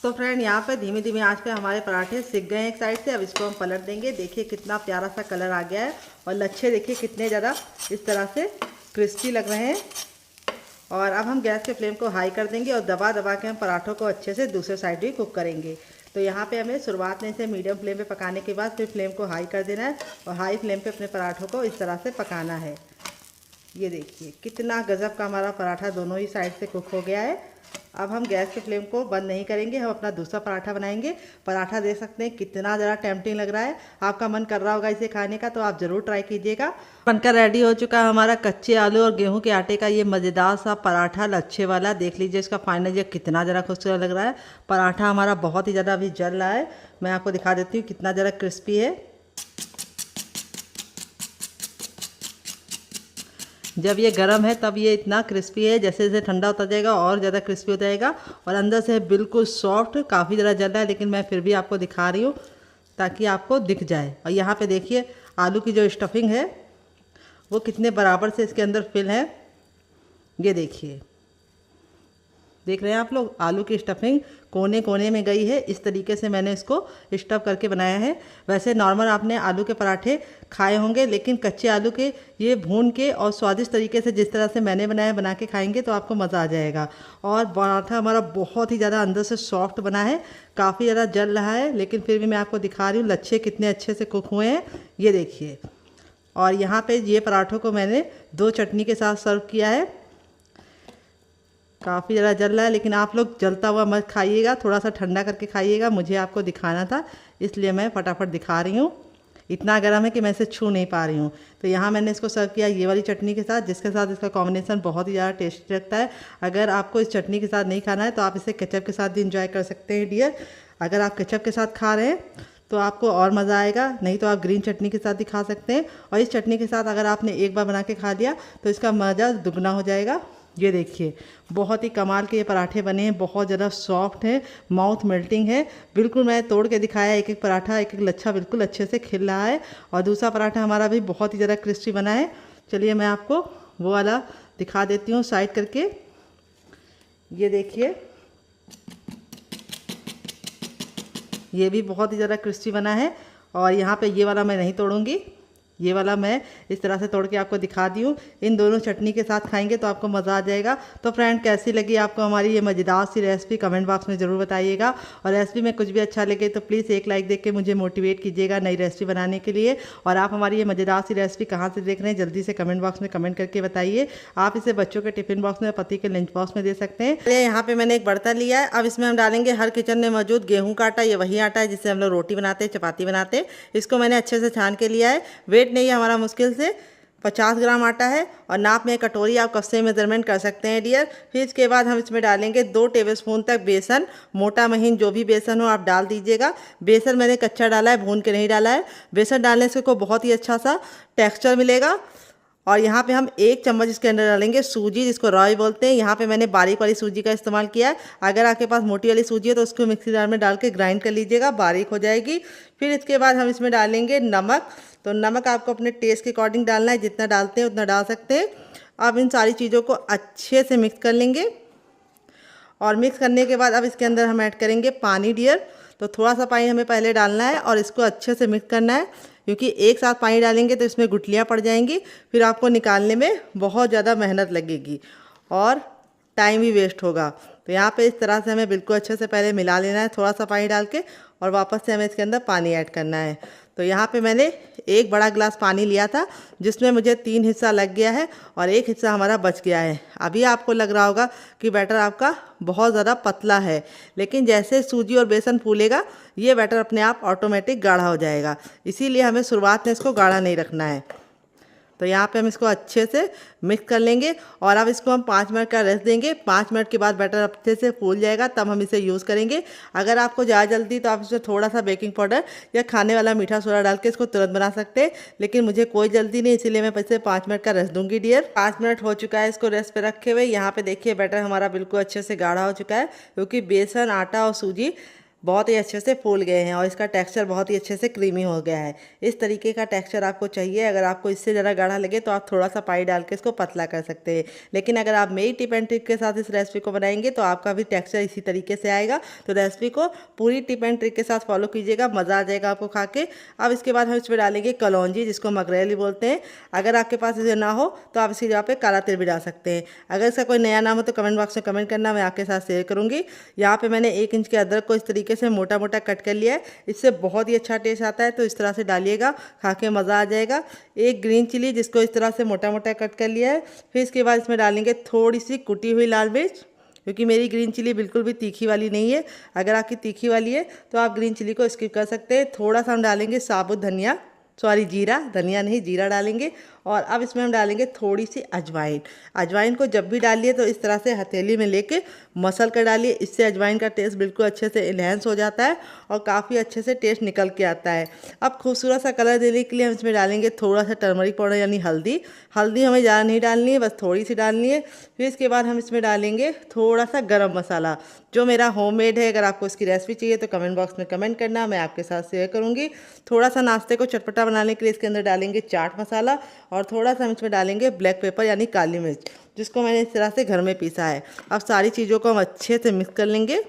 तो फ्रेंड यहाँ पे धीमे धीमे आंच पे हमारे पराठे सिक गए हैं एक साइड से। अब इसको हम पलट देंगे। देखिए कितना प्यारा सा कलर आ गया है और लच्छे देखिए कितने ज़्यादा इस तरह से क्रिस्पी लग रहे हैं। और अब हम गैस के फ्लेम को हाई कर देंगे और दबा दबा के हम पराठों को अच्छे से दूसरे साइड भी कुक करेंगे। तो यहाँ पे हमें शुरुआत में इसे मीडियम फ्लेम पे पकाने के बाद फिर फ्लेम को हाई कर देना है और हाई फ्लेम पे अपने पराठों को इस तरह से पकाना है। ये देखिए कितना गजब का हमारा पराठा दोनों ही साइड से कुक हो गया है। अब हम गैस के फ्लेम को बंद नहीं करेंगे, हम अपना दूसरा पराठा बनाएंगे। पराठा देख सकते हैं कितना ज़रा टेम्पटिंग लग रहा है। आपका मन कर रहा होगा इसे खाने का, तो आप ज़रूर ट्राई कीजिएगा। बनकर रेडी हो चुका है हमारा कच्चे आलू और गेहूं के आटे का ये मज़ेदार सा पराठा, लच्छे वाला। देख लीजिए इसका फाइनल ये कितना ज़रा खूबसूरत लग रहा है। पराठा हमारा बहुत ही ज़्यादा अभी जल रहा है। मैं आपको दिखा देती हूँ कितना ज़रा क्रिस्पी है। जब ये गर्म है तब ये इतना क्रिस्पी है, जैसे जैसे ठंडा होता जाएगा और ज़्यादा क्रिस्पी हो जाएगा। और अंदर से बिल्कुल सॉफ्ट, काफ़ी ज़्यादा जल रहा है लेकिन मैं फिर भी आपको दिखा रही हूँ ताकि आपको दिख जाए। और यहाँ पे देखिए आलू की जो स्टफिंग है वो कितने बराबर से इसके अंदर फिल है। ये देखिए, देख रहे हैं आप लोग, आलू की स्टफिंग कोने कोने में गई है। इस तरीके से मैंने इसको स्टफ करके बनाया है। वैसे नॉर्मल आपने आलू के पराठे खाए होंगे, लेकिन कच्चे आलू के ये भून के और स्वादिष्ट तरीके से जिस तरह से मैंने बनाया बना के खाएंगे तो आपको मज़ा आ जाएगा। और पराठा हमारा बहुत ही ज़्यादा अंदर से सॉफ्ट बना है, काफ़ी ज़्यादा जल रहा है लेकिन फिर भी मैं आपको दिखा रही हूँ लच्छे कितने अच्छे से कुक हुए हैं। ये देखिए, और यहाँ पे ये पराठों को मैंने 2 चटनी के साथ सर्व किया है। काफ़ी ज़्यादा जल रहा है लेकिन आप लोग जलता हुआ मत खाइएगा, थोड़ा सा ठंडा करके खाइएगा। मुझे आपको दिखाना था इसलिए मैं फटाफट दिखा रही हूँ। इतना गर्म है कि मैं इसे छू नहीं पा रही हूँ। तो यहाँ मैंने इसको सर्व किया ये वाली चटनी के साथ, जिसके साथ इसका कॉम्बिनेशन बहुत ही ज़्यादा टेस्टी लगता है। अगर आपको इस चटनी के साथ नहीं खाना है तो आप इसे केचप के साथ भी इंजॉय कर सकते हैं डियर। अगर आप केचप के साथ खा रहे हैं तो आपको और मज़ा आएगा, नहीं तो आप ग्रीन चटनी के साथ भी खा सकते हैं। और इस चटनी के साथ अगर आपने एक बार बना के खा लिया तो इसका मज़ा दुगना हो जाएगा। ये देखिए बहुत ही कमाल के ये पराठे बने हैं, बहुत ज़्यादा सॉफ्ट है, माउथ मेल्टिंग है। बिल्कुल मैं तोड़ के दिखाया, एक एक पराठा एक एक लच्छा बिल्कुल अच्छे से खिल रहा है। और दूसरा पराठा हमारा भी बहुत ही ज़्यादा क्रिस्पी बना है। चलिए मैं आपको वो वाला दिखा देती हूँ साइड करके। ये देखिए, ये भी बहुत ही ज़्यादा क्रिस्पी बना है। और यहाँ पे ये वाला मैं नहीं तोड़ूंगी, ये वाला मैं इस तरह से तोड़ के आपको दिखा दी हूँ। इन दोनों चटनी के साथ खाएंगे तो आपको मज़ा आ जाएगा। तो फ्रेंड, कैसी लगी आपको हमारी ये मज़ेदार सी रेसिपी कमेंट बॉक्स में ज़रूर बताइएगा। और रेसिपी में कुछ भी अच्छा लगे तो प्लीज़ एक लाइक देख के मुझे मोटिवेट कीजिएगा नई रेसिपी बनाने के लिए। और आप हमारी ये मज़ेदार सी रेसिपी कहाँ से देख रहे हैं जल्दी से कमेंट बॉक्स में कमेंट करके बताइए। आप इसे बच्चों के टिफिन बॉक्स में, पति के लंच बॉक्स में दे सकते हैं। यहाँ पे मैंने एक बर्तन लिया है, अब इसमें हम डालेंगे हर किचन में मौजूद गेहूँ का आटा। ये वही आटा है जिससे हम लोग रोटी बनाते हैं, चपाती बनाते हैं। इसको मैंने अच्छे से छान के लिया है। वेट नहीं है हमारा मुश्किल से 50 ग्राम आटा है। और नाप में कटोरी आप कप से मेजरमेंट कर सकते हैं डियर। फिर इसके बाद हम इसमें डालेंगे 2 टेबलस्पून तक बेसन। मोटा महीन जो भी बेसन हो आप डाल दीजिएगा। बेसन मैंने कच्चा डाला है, भून के नहीं डाला है। बेसन डालने से को बहुत ही अच्छा सा टेक्सचर मिलेगा। और यहाँ पे हम 1 चम्मच इसके अंदर डालेंगे सूजी, जिसको राई बोलते हैं। यहाँ पे मैंने बारीक वाली सूजी का इस्तेमाल किया है। अगर आपके पास मोटी वाली सूजी है तो उसको मिक्सी जार में डाल के ग्राइंड कर लीजिएगा, बारीक हो जाएगी। फिर इसके बाद हम इसमें डालेंगे नमक। तो नमक आपको अपने टेस्ट के अकॉर्डिंग डालना है, जितना डालते हैं उतना डाल सकते हैं। अब इन सारी चीज़ों को अच्छे से मिक्स कर लेंगे। और मिक्स करने के बाद अब इसके अंदर हम ऐड करेंगे पानी डियर। तो थोड़ा सा पानी हमें पहले डालना है और इसको अच्छे से मिक्स करना है, क्योंकि एक साथ पानी डालेंगे तो इसमें गुठलियाँ पड़ जाएंगी। फिर आपको निकालने में बहुत ज़्यादा मेहनत लगेगी और टाइम भी वेस्ट होगा। तो यहाँ पे इस तरह से हमें बिल्कुल अच्छे से पहले मिला लेना है थोड़ा सा पानी डाल के, और वापस से हमें इसके अंदर पानी ऐड करना है। तो यहाँ पे मैंने 1 बड़ा गिलास पानी लिया था, जिसमें मुझे 3 हिस्सा लग गया है और 1 हिस्सा हमारा बच गया है। अभी आपको लग रहा होगा कि बैटर आपका बहुत ज़्यादा पतला है, लेकिन जैसे सूजी और बेसन फूलेगा ये बैटर अपने आप ऑटोमेटिक गाढ़ा हो जाएगा। इसीलिए हमें शुरुआत में इसको गाढ़ा नहीं रखना है। तो यहाँ पे हम इसको अच्छे से मिक्स कर लेंगे और अब इसको हम 5 मिनट का रेस्ट देंगे। 5 मिनट के बाद बैटर अच्छे से फूल जाएगा, तब हम इसे यूज़ करेंगे। अगर आपको ज़्यादा जल्दी तो आप इसमें थोड़ा सा बेकिंग पाउडर या खाने वाला मीठा सोडा डाल के इसको तुरंत बना सकते हैं, लेकिन मुझे कोई जल्दी नहीं, इसीलिए मैं इसे 5 मिनट का रेस्ट दूंगी डियर। 5 मिनट हो चुका है इसको रेस्ट पे रखे हुए। यहाँ पे देखिए बैटर हमारा बिल्कुल अच्छे से गाढ़ा हो चुका है, क्योंकि बेसन, आटा और सूजी बहुत ही अच्छे से फूल गए हैं और इसका टेक्सचर बहुत ही अच्छे से क्रीमी हो गया है। इस तरीके का टेक्सचर आपको चाहिए। अगर आपको इससे ज़्यादा गाढ़ा लगे तो आप थोड़ा सा पानी डाल के इसको पतला कर सकते हैं, लेकिन अगर आप मेरी टिप एंड ट्रिक के साथ इस रेसिपी को बनाएंगे तो आपका भी टेक्सचर इसी तरीके से आएगा। तो रेसिपी को पूरी टिप एंड ट्रिक के साथ फॉलो कीजिएगा, मज़ा आ जाएगा आपको खा के। अब इसके बाद हम इसमें डालेंगे कलौंजी, जिसको मगरेली बोलते हैं। अगर आपके पास इसे ना हो तो आप इसकी जगह पे काला तिल भी डाल सकते हैं। अगर इसका कोई नया नाम हो तो कमेंट बॉक्स में कमेंट करना, मैं आपके साथ शेयर करूँगी। यहाँ पर मैंने 1 इंच के अदरक को इस तरीके से मोटा मोटा कट कर लिया है, इससे बहुत ही अच्छा टेस्ट आता है। तो इस तरह से डालिएगा, खा के मज़ा आ जाएगा। 1 ग्रीन चिली, जिसको इस तरह से मोटा मोटा कट कर लिया है। फिर इसके बाद इसमें डालेंगे थोड़ी सी कुटी हुई लाल मिर्च, क्योंकि मेरी ग्रीन चिली बिल्कुल भी तीखी वाली नहीं है। अगर आपकी तीखी वाली है तो आप ग्रीन चिली को स्किप कर सकते हैं। थोड़ा सा हम डालेंगे साबुत धनिया, सॉरी जीरा, धनिया नहीं जीरा डालेंगे। और अब इसमें हम डालेंगे थोड़ी सी अजवाइन। अजवाइन को जब भी डालिए तो इस तरह से हथेली में लेके मसल कर डालिए, इससे अजवाइन का टेस्ट बिल्कुल अच्छे से इन्हेंस हो जाता है और काफ़ी अच्छे से टेस्ट निकल के आता है। अब खूबसूरत सा कलर देने के लिए हम इसमें डालेंगे थोड़ा सा टर्मरिक पाउडर यानी हल्दी। हल्दी हमें ज़्यादा नहीं डालनी है, बस थोड़ी सी डालनी है। फिर इसके बाद हम इसमें डालेंगे थोड़ा सा गरम मसाला जो मेरा होममेड है। अगर आपको इसकी रेसिपी चाहिए तो कमेंट बॉक्स में कमेंट करना, मैं आपके साथ शेयर करूँगी। थोड़ा सा नाश्ते को चटपटा बनाने के लिए इसके अंदर डालेंगे चाट मसाला और थोड़ा सा हम इसमें डालेंगे ब्लैक पेपर यानी काली मिर्च, जिसको मैंने इस तरह से घर में पीसा है। अब सारी चीज़ों को हम अच्छे से मिक्स कर लेंगे।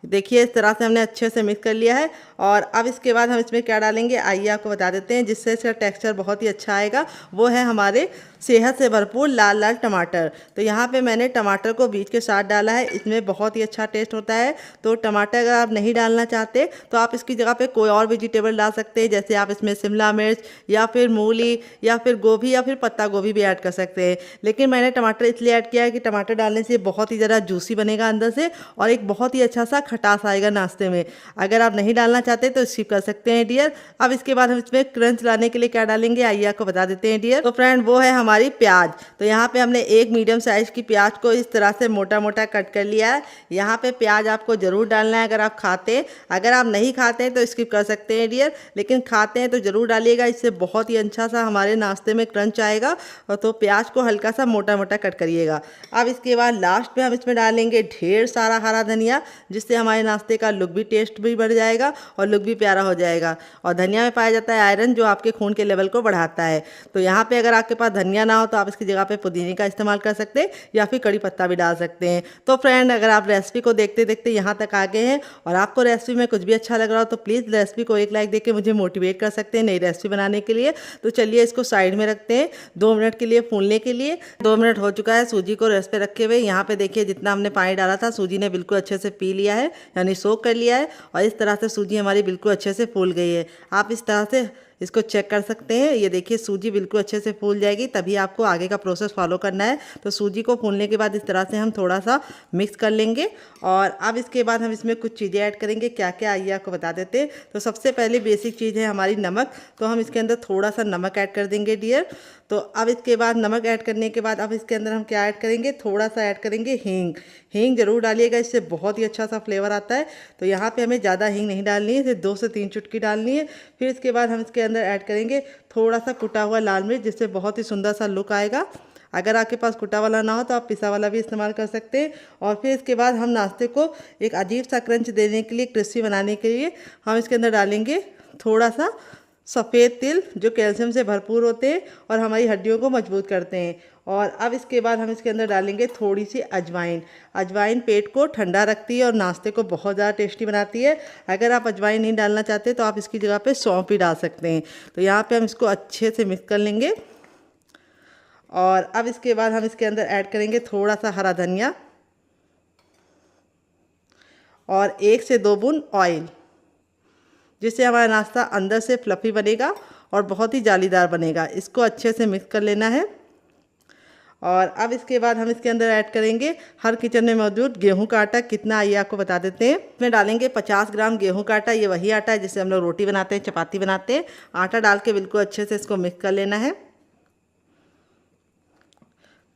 देखिए इस तरह से हमने अच्छे से मिक्स कर लिया है। और अब इसके बाद हम इसमें क्या डालेंगे आइए आपको बता देते हैं, जिससे इसका टेक्सचर बहुत ही अच्छा आएगा। वो है हमारे सेहत से भरपूर लाल लाल टमाटर। तो यहाँ पे मैंने टमाटर को बीज के साथ डाला है, इसमें बहुत ही अच्छा टेस्ट होता है। तो टमाटर अगर आप नहीं डालना चाहते तो आप इसकी जगह पे कोई और वेजिटेबल डाल सकते हैं, जैसे आप इसमें शिमला मिर्च या फिर मूली या फिर गोभी या फिर पत्ता गोभी भी ऐड कर सकते हैं। लेकिन मैंने टमाटर इसलिए ऐड किया है कि टमाटर डालने से बहुत ही ज़्यादा जूसी बनेगा अंदर से और एक बहुत ही अच्छा सा खटास आएगा नाश्ते में। अगर आप नहीं डालना चाहते तो स्किप कर सकते हैं डियर। अब इसके बाद हम इसमें क्रंच लाने के लिए क्या डालेंगे आइए आपको बता देते हैं डियर। तो फ्रेंड वो है हमारी प्याज। तो यहाँ पे हमने एक मीडियम साइज की प्याज को इस तरह से मोटा मोटा कट कर लिया है। यहाँ पे प्याज आपको जरूर डालना है अगर आप खाते हैं। अगर आप नहीं खाते हैं तो स्किप कर सकते हैं डियर, लेकिन खाते हैं तो जरूर डालिएगा, इससे बहुत ही अच्छा सा हमारे नाश्ते में क्रंच आएगा। और तो प्याज को हल्का सा मोटा मोटा कट करिएगा। अब इसके बाद लास्ट में हम इसमें डालेंगे ढेर सारा हरा धनिया, जिससे हमारे नाश्ते का लुक भी टेस्ट भी बढ़ जाएगा और लुक भी प्यारा हो जाएगा। और धनिया में पाया जाता है आयरन, जो आपके खून के लेवल को बढ़ाता है। तो यहाँ पे अगर आपके पास धनिया ना हो तो आप इसकी जगह पे पुदीने का इस्तेमाल कर सकते हैं या फिर कड़ी पत्ता भी डाल सकते हैं। तो फ्रेंड अगर आप रेसिपी को देखते देखते यहाँ तक आ गए हैं और आपको रेसिपी में कुछ भी अच्छा लग रहा हो तो प्लीज़ रेसिपी को एक लाइक दे के मुझे मोटिवेट कर सकते हैं नई रेसिपी बनाने के लिए। तो चलिए इसको साइड में रखते हैं 2 मिनट के लिए फूलने के लिए। 2 मिनट हो चुका है सूजी को रेस्ट पे रखे हुए। यहाँ पे देखिए जितना हमने पानी डाला था सूजी ने बिल्कुल अच्छे से पी लिया है यानी सोख कर लिया है और इस तरह से सूजी हमारी बिल्कुल अच्छे से फूल गई है। आप इस तरह से इसको चेक कर सकते हैं। ये देखिए सूजी बिल्कुल अच्छे से फूल जाएगी, तभी आपको आगे का प्रोसेस फॉलो करना है। तो सूजी को फूलने के बाद इस तरह से हम थोड़ा सा मिक्स कर लेंगे। और अब इसके बाद हम इसमें कुछ चीज़ें ऐड करेंगे। क्या क्या आइए आपको बता देते हैं। तो सबसे पहले बेसिक चीज़ है हमारी नमक। तो हम इसके अंदर थोड़ा सा नमक ऐड कर देंगे डियर। तो अब इसके बाद नमक ऐड करने के बाद अब इसके अंदर हम क्या ऐड करेंगे, थोड़ा सा ऐड करेंगे हींग। हींग जरूर डालिएगा, इससे बहुत ही अच्छा सा फ्लेवर आता है। तो यहाँ पे हमें ज़्यादा हींग नहीं डालनी है, सिर्फ 2 से 3 चुटकी डालनी है। फिर इसके बाद हम इसके अंदर ऐड करेंगे थोड़ा सा कुटा हुआ लाल मिर्च, जिससे बहुत ही सुंदर सा लुक आएगा। अगर आपके पास कुटा वाला ना हो तो आप पिसा वाला भी इस्तेमाल कर सकते हैं। और फिर इसके बाद हम नाश्ते को एक अजीब सा क्रंच देने के लिए, क्रिस्पी बनाने के लिए हम इसके अंदर डालेंगे थोड़ा सा सफ़ेद तिल, जो कैल्शियम से भरपूर होते हैं और हमारी हड्डियों को मजबूत करते हैं। और अब इसके बाद हम इसके अंदर डालेंगे थोड़ी सी अजवाइन। अजवाइन पेट को ठंडा रखती है और नाश्ते को बहुत ज़्यादा टेस्टी बनाती है। अगर आप अजवाइन नहीं डालना चाहते तो आप इसकी जगह पे सौंफ भी डाल सकते हैं। तो यहाँ पे हम इसको अच्छे से मिक्स कर लेंगे। और अब इसके बाद हम इसके अंदर ऐड करेंगे थोड़ा सा हरा धनिया और 1 से 2 बूंद ऑयल, जिससे हमारा नाश्ता अंदर से फ्लफ़ी बनेगा और बहुत ही जालीदार बनेगा। इसको अच्छे से मिक्स कर लेना है। और अब इसके बाद हम इसके अंदर ऐड करेंगे हर किचन में मौजूद गेहूं का आटा। कितना आइए आपको बता देते हैं। इसमें डालेंगे 50 ग्राम गेहूं का आटा। ये वही आटा है जिससे हम लोग रोटी बनाते हैं, चपाती बनाते हैं। आटा डाल के बिल्कुल अच्छे से इसको मिक्स कर लेना है।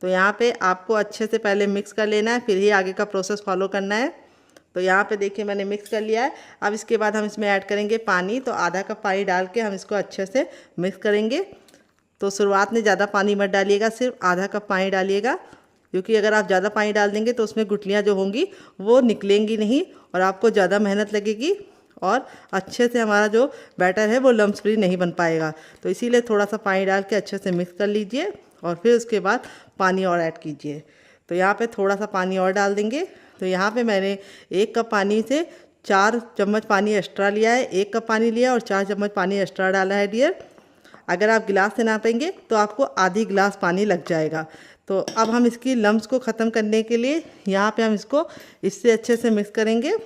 तो यहाँ पे आपको अच्छे से पहले मिक्स कर लेना है, फिर ही आगे का प्रोसेस फॉलो करना है। तो यहाँ पे देखिए मैंने मिक्स कर लिया है। अब इसके बाद हम इसमें ऐड करेंगे पानी। तो आधा कप पानी डाल के हम इसको अच्छे से मिक्स करेंगे। तो शुरुआत में ज़्यादा पानी मत डालिएगा, सिर्फ आधा कप पानी डालिएगा, क्योंकि अगर आप ज़्यादा पानी डाल देंगे तो उसमें गुठलियाँ जो होंगी वो निकलेंगी नहीं और आपको ज़्यादा मेहनत लगेगी और अच्छे से हमारा जो बैटर है वो लम्स फ्री नहीं बन पाएगा। तो इसीलिए थोड़ा सा पानी डाल के अच्छे से मिक्स कर लीजिए और फिर उसके बाद पानी और ऐड कीजिए। तो यहाँ पे थोड़ा सा पानी और डाल देंगे। तो यहाँ पे मैंने 1 कप पानी से 4 चम्मच पानी एक्स्ट्रा लिया है। 1 कप पानी लिया और 4 चम्मच पानी एक्स्ट्रा डाला है डियर। अगर आप गिलास से नापेंगे तो आपको आधी गिलास पानी लग जाएगा। तो अब हम इसकी लम्स को ख़त्म करने के लिए यहाँ पे हम इसको इससे अच्छे से मिक्स करेंगे।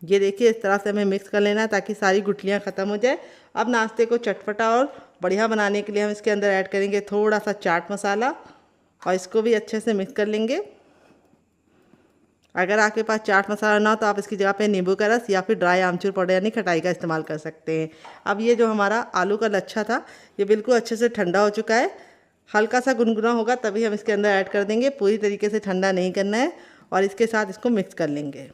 ये देखिए इस तरह से हमें मिक्स कर लेना है ताकि सारी गुठलियाँ ख़त्म हो जाए। अब नाश्ते को चटपटा और बढ़िया बनाने के लिए हम इसके अंदर ऐड करेंगे थोड़ा सा चाट मसाला और इसको भी अच्छे से मिक्स कर लेंगे। अगर आपके पास चाट मसाला ना हो तो आप इसकी जगह पे नींबू का रस या फिर ड्राई आमचूर पाउडर यानी खटाई का इस्तेमाल कर सकते हैं। अब ये जो हमारा आलू का लच्छा था ये बिल्कुल अच्छे से ठंडा हो चुका है। हल्का सा गुनगुना होगा तभी हम इसके अंदर ऐड कर देंगे, पूरी तरीके से ठंडा नहीं करना है। और इसके साथ इसको मिक्स कर लेंगे।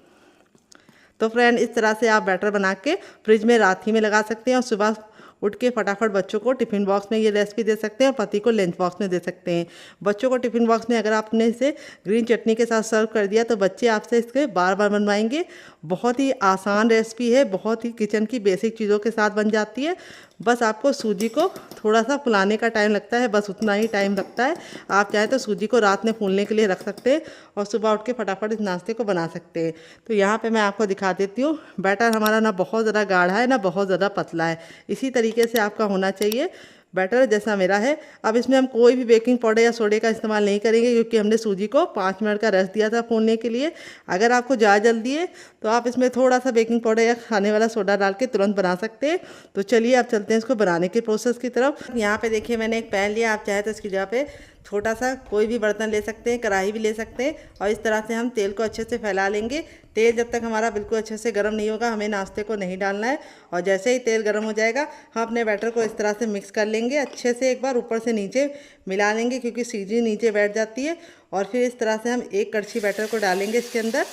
तो फ्रेंड इस तरह से आप बैटर बना के फ्रिज में रात ही में लगा सकते हैं और सुबह उठ के फटाफट बच्चों को टिफ़िन बॉक्स में ये रेसिपी दे सकते हैं और पति को लंच बॉक्स में दे सकते हैं। बच्चों को टिफ़िन बॉक्स में अगर आपने इसे ग्रीन चटनी के साथ सर्व कर दिया तो बच्चे आपसे इसके बार बार बनवाएंगे। बहुत ही आसान रेसिपी है, बहुत ही किचन की बेसिक चीज़ों के साथ बन जाती है। बस आपको सूजी को थोड़ा सा फुलाने का टाइम लगता है, बस उतना ही टाइम लगता है। आप चाहें तो सूजी को रात में फूलने के लिए रख सकते हैं और सुबह उठ के फटाफट इस नाश्ते को बना सकते हैं। तो यहाँ पे मैं आपको दिखा देती हूँ। बैटर हमारा ना बहुत ज़्यादा गाढ़ा है ना बहुत ज़्यादा पतला है, इसी तरीके से आपका होना चाहिए बैटर जैसा मेरा है। अब इसमें हम कोई भी बेकिंग पाउडर या सोडे का इस्तेमाल नहीं करेंगे क्योंकि हमने सूजी को 5 मिनट का रेस्ट दिया था फूलने के लिए। अगर आपको ज़्यादा जल्दी है तो आप इसमें थोड़ा सा बेकिंग पाउडर या खाने वाला सोडा डाल के तुरंत बना सकते हैं। तो चलिए अब चलते हैं इसको बनाने के प्रोसेस की तरफ। यहाँ पे देखिए मैंने एक पैन लिया, आप चाहे तो इसकी जगह पे छोटा सा कोई भी बर्तन ले सकते हैं, कढ़ाई भी ले सकते हैं। और इस तरह से हम तेल को अच्छे से फैला लेंगे। तेल जब तक हमारा बिल्कुल अच्छे से गर्म नहीं होगा हमें नाश्ते को नहीं डालना है। और जैसे ही तेल गर्म हो जाएगा हम अपने बैटर को इस तरह से मिक्स कर लेंगे, अच्छे से एक बार ऊपर से नीचे मिला लेंगे क्योंकि सूजी नीचे बैठ जाती है। और फिर इस तरह से हम एक कड़छी बैटर को डालेंगे इसके अंदर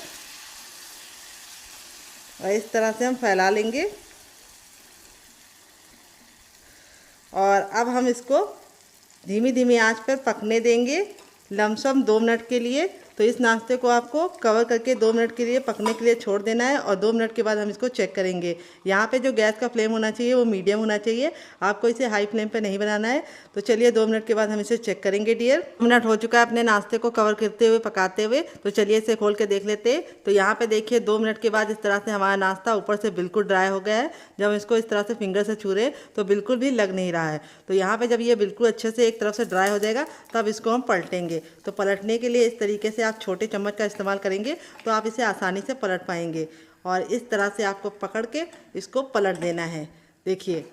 और इस तरह से हम फैला लेंगे। और अब हम इसको धीमी धीमी आंच पर पकने देंगे लमसम 2 मिनट के लिए। तो इस नाश्ते को आपको कवर करके 2 मिनट के लिए पकने के लिए छोड़ देना है और 2 मिनट के बाद हम इसको चेक करेंगे। यहाँ पे जो गैस का फ्लेम होना चाहिए वो मीडियम होना चाहिए, आपको इसे हाई फ्लेम पे नहीं बनाना है। तो चलिए 2 मिनट के बाद हम इसे चेक करेंगे डियर। 2 मिनट हो चुका है अपने नाश्ते को कवर करते हुए पकाते हुए। तो चलिए इसे खोल के देख लेते हैं। तो यहाँ पे देखिए 2 मिनट के बाद इस तरह से हमारा नाश्ता ऊपर से बिल्कुल ड्राई हो गया है। जब हम इसको इस तरह से फिंगर से छू रहे तो बिल्कुल भी लग नहीं रहा है। तो यहाँ पे जब ये बिल्कुल अच्छे से एक तरफ से ड्राई हो जाएगा तब इसको हम पलटेंगे। तो पलटने के लिए इस तरीके से आप छोटे चम्मच का इस्तेमाल करेंगे तो आप इसे आसानी से पलट पाएंगे। और इस तरह से आपको पकड़ के इसको पलट देना है। देखिए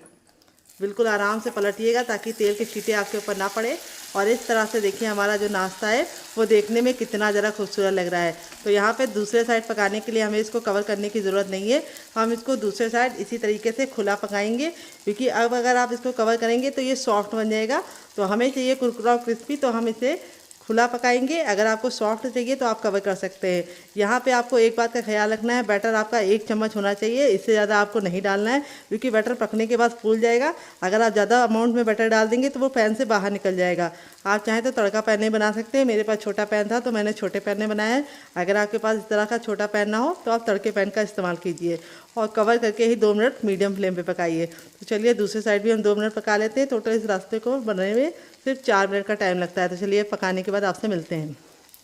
बिल्कुल आराम से पलटिएगा ताकि तेल के छींटे आपके ऊपर ना पड़े। और इस तरह से देखिए हमारा जो नाश्ता है वो देखने में कितना ज़रा खूबसूरत लग रहा है। तो यहाँ पे दूसरे साइड पकाने के लिए हमें इसको कवर करने की ज़रूरत नहीं है, हम इसको दूसरे साइड इसी तरीके से खुला पकाएंगे क्योंकि अब अगर आप इसको कवर करेंगे तो ये सॉफ्ट बन जाएगा। तो हमें चाहिए कुरकुरा और क्रिस्पी, तो हम इसे खुला पकाएंगे। अगर आपको सॉफ्ट चाहिए तो आप कवर कर सकते हैं। यहाँ पे आपको एक बात का ख्याल रखना है, बैटर आपका 1 चम्मच होना चाहिए, इससे ज़्यादा आपको नहीं डालना है क्योंकि बैटर पकने के बाद फूल जाएगा। अगर आप ज़्यादा अमाउंट में बैटर डाल देंगे तो वो पैन से बाहर निकल जाएगा। आप चाहें तो तड़का पैन में बना सकते हैं, मेरे पास छोटा पैन था तो मैंने छोटे पैन में बनाया है। अगर आपके पास इस तरह का छोटा पैन ना हो तो आप तड़के पैन का इस्तेमाल कीजिए और कवर करके ही 2 मिनट मीडियम फ्लेम पे पकाइए। तो चलिए दूसरी साइड भी हम 2 मिनट पका लेते हैं। टोटल इस रास्ते को बनने में सिर्फ 4 मिनट का टाइम लगता है। तो चलिए पकाने के बाद आपसे मिलते हैं।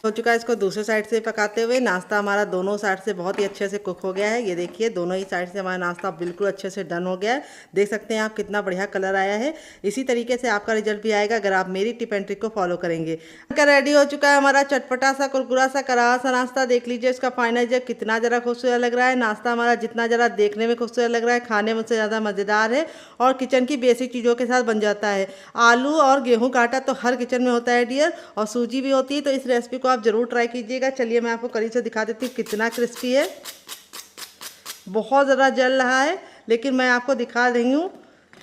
हो चुका है इसको दूसरे साइड से पकाते हुए। नाश्ता हमारा दोनों साइड से बहुत ही अच्छे से कुक हो गया है। ये देखिए दोनों ही साइड से हमारा नाश्ता बिल्कुल अच्छे से डन हो गया है। देख सकते हैं आप कितना बढ़िया कलर आया है। इसी तरीके से आपका रिजल्ट भी आएगा अगर आप मेरी टिप एंड ट्रिक को फॉलो करेंगे। रेडी हो चुका है हमारा चटपटा सा कुरकुरा सा करारा सा नाश्ता। देख लीजिए इसका फाइनल जब कितना ज़रा खूबसूरत लग रहा है। नाश्ता हमारा जितना ज़रा देखने में खूबसूरत लग रहा है खाने में उससे ज़्यादा मज़ेदार है और किचन की बेसिक चीज़ों के साथ बन जाता है। आलू और गेहूँ का आटा तो हर किचन में होता है डियर, और सूजी भी होती है। तो इस रेसिपी को आप ज़रूर ट्राई कीजिए। चलिए मैं आपको करीब से दिखा देती हूँ कितना क्रिस्पी है। बहुत ज़्यादा जल रहा है लेकिन मैं आपको दिखा रही हूँ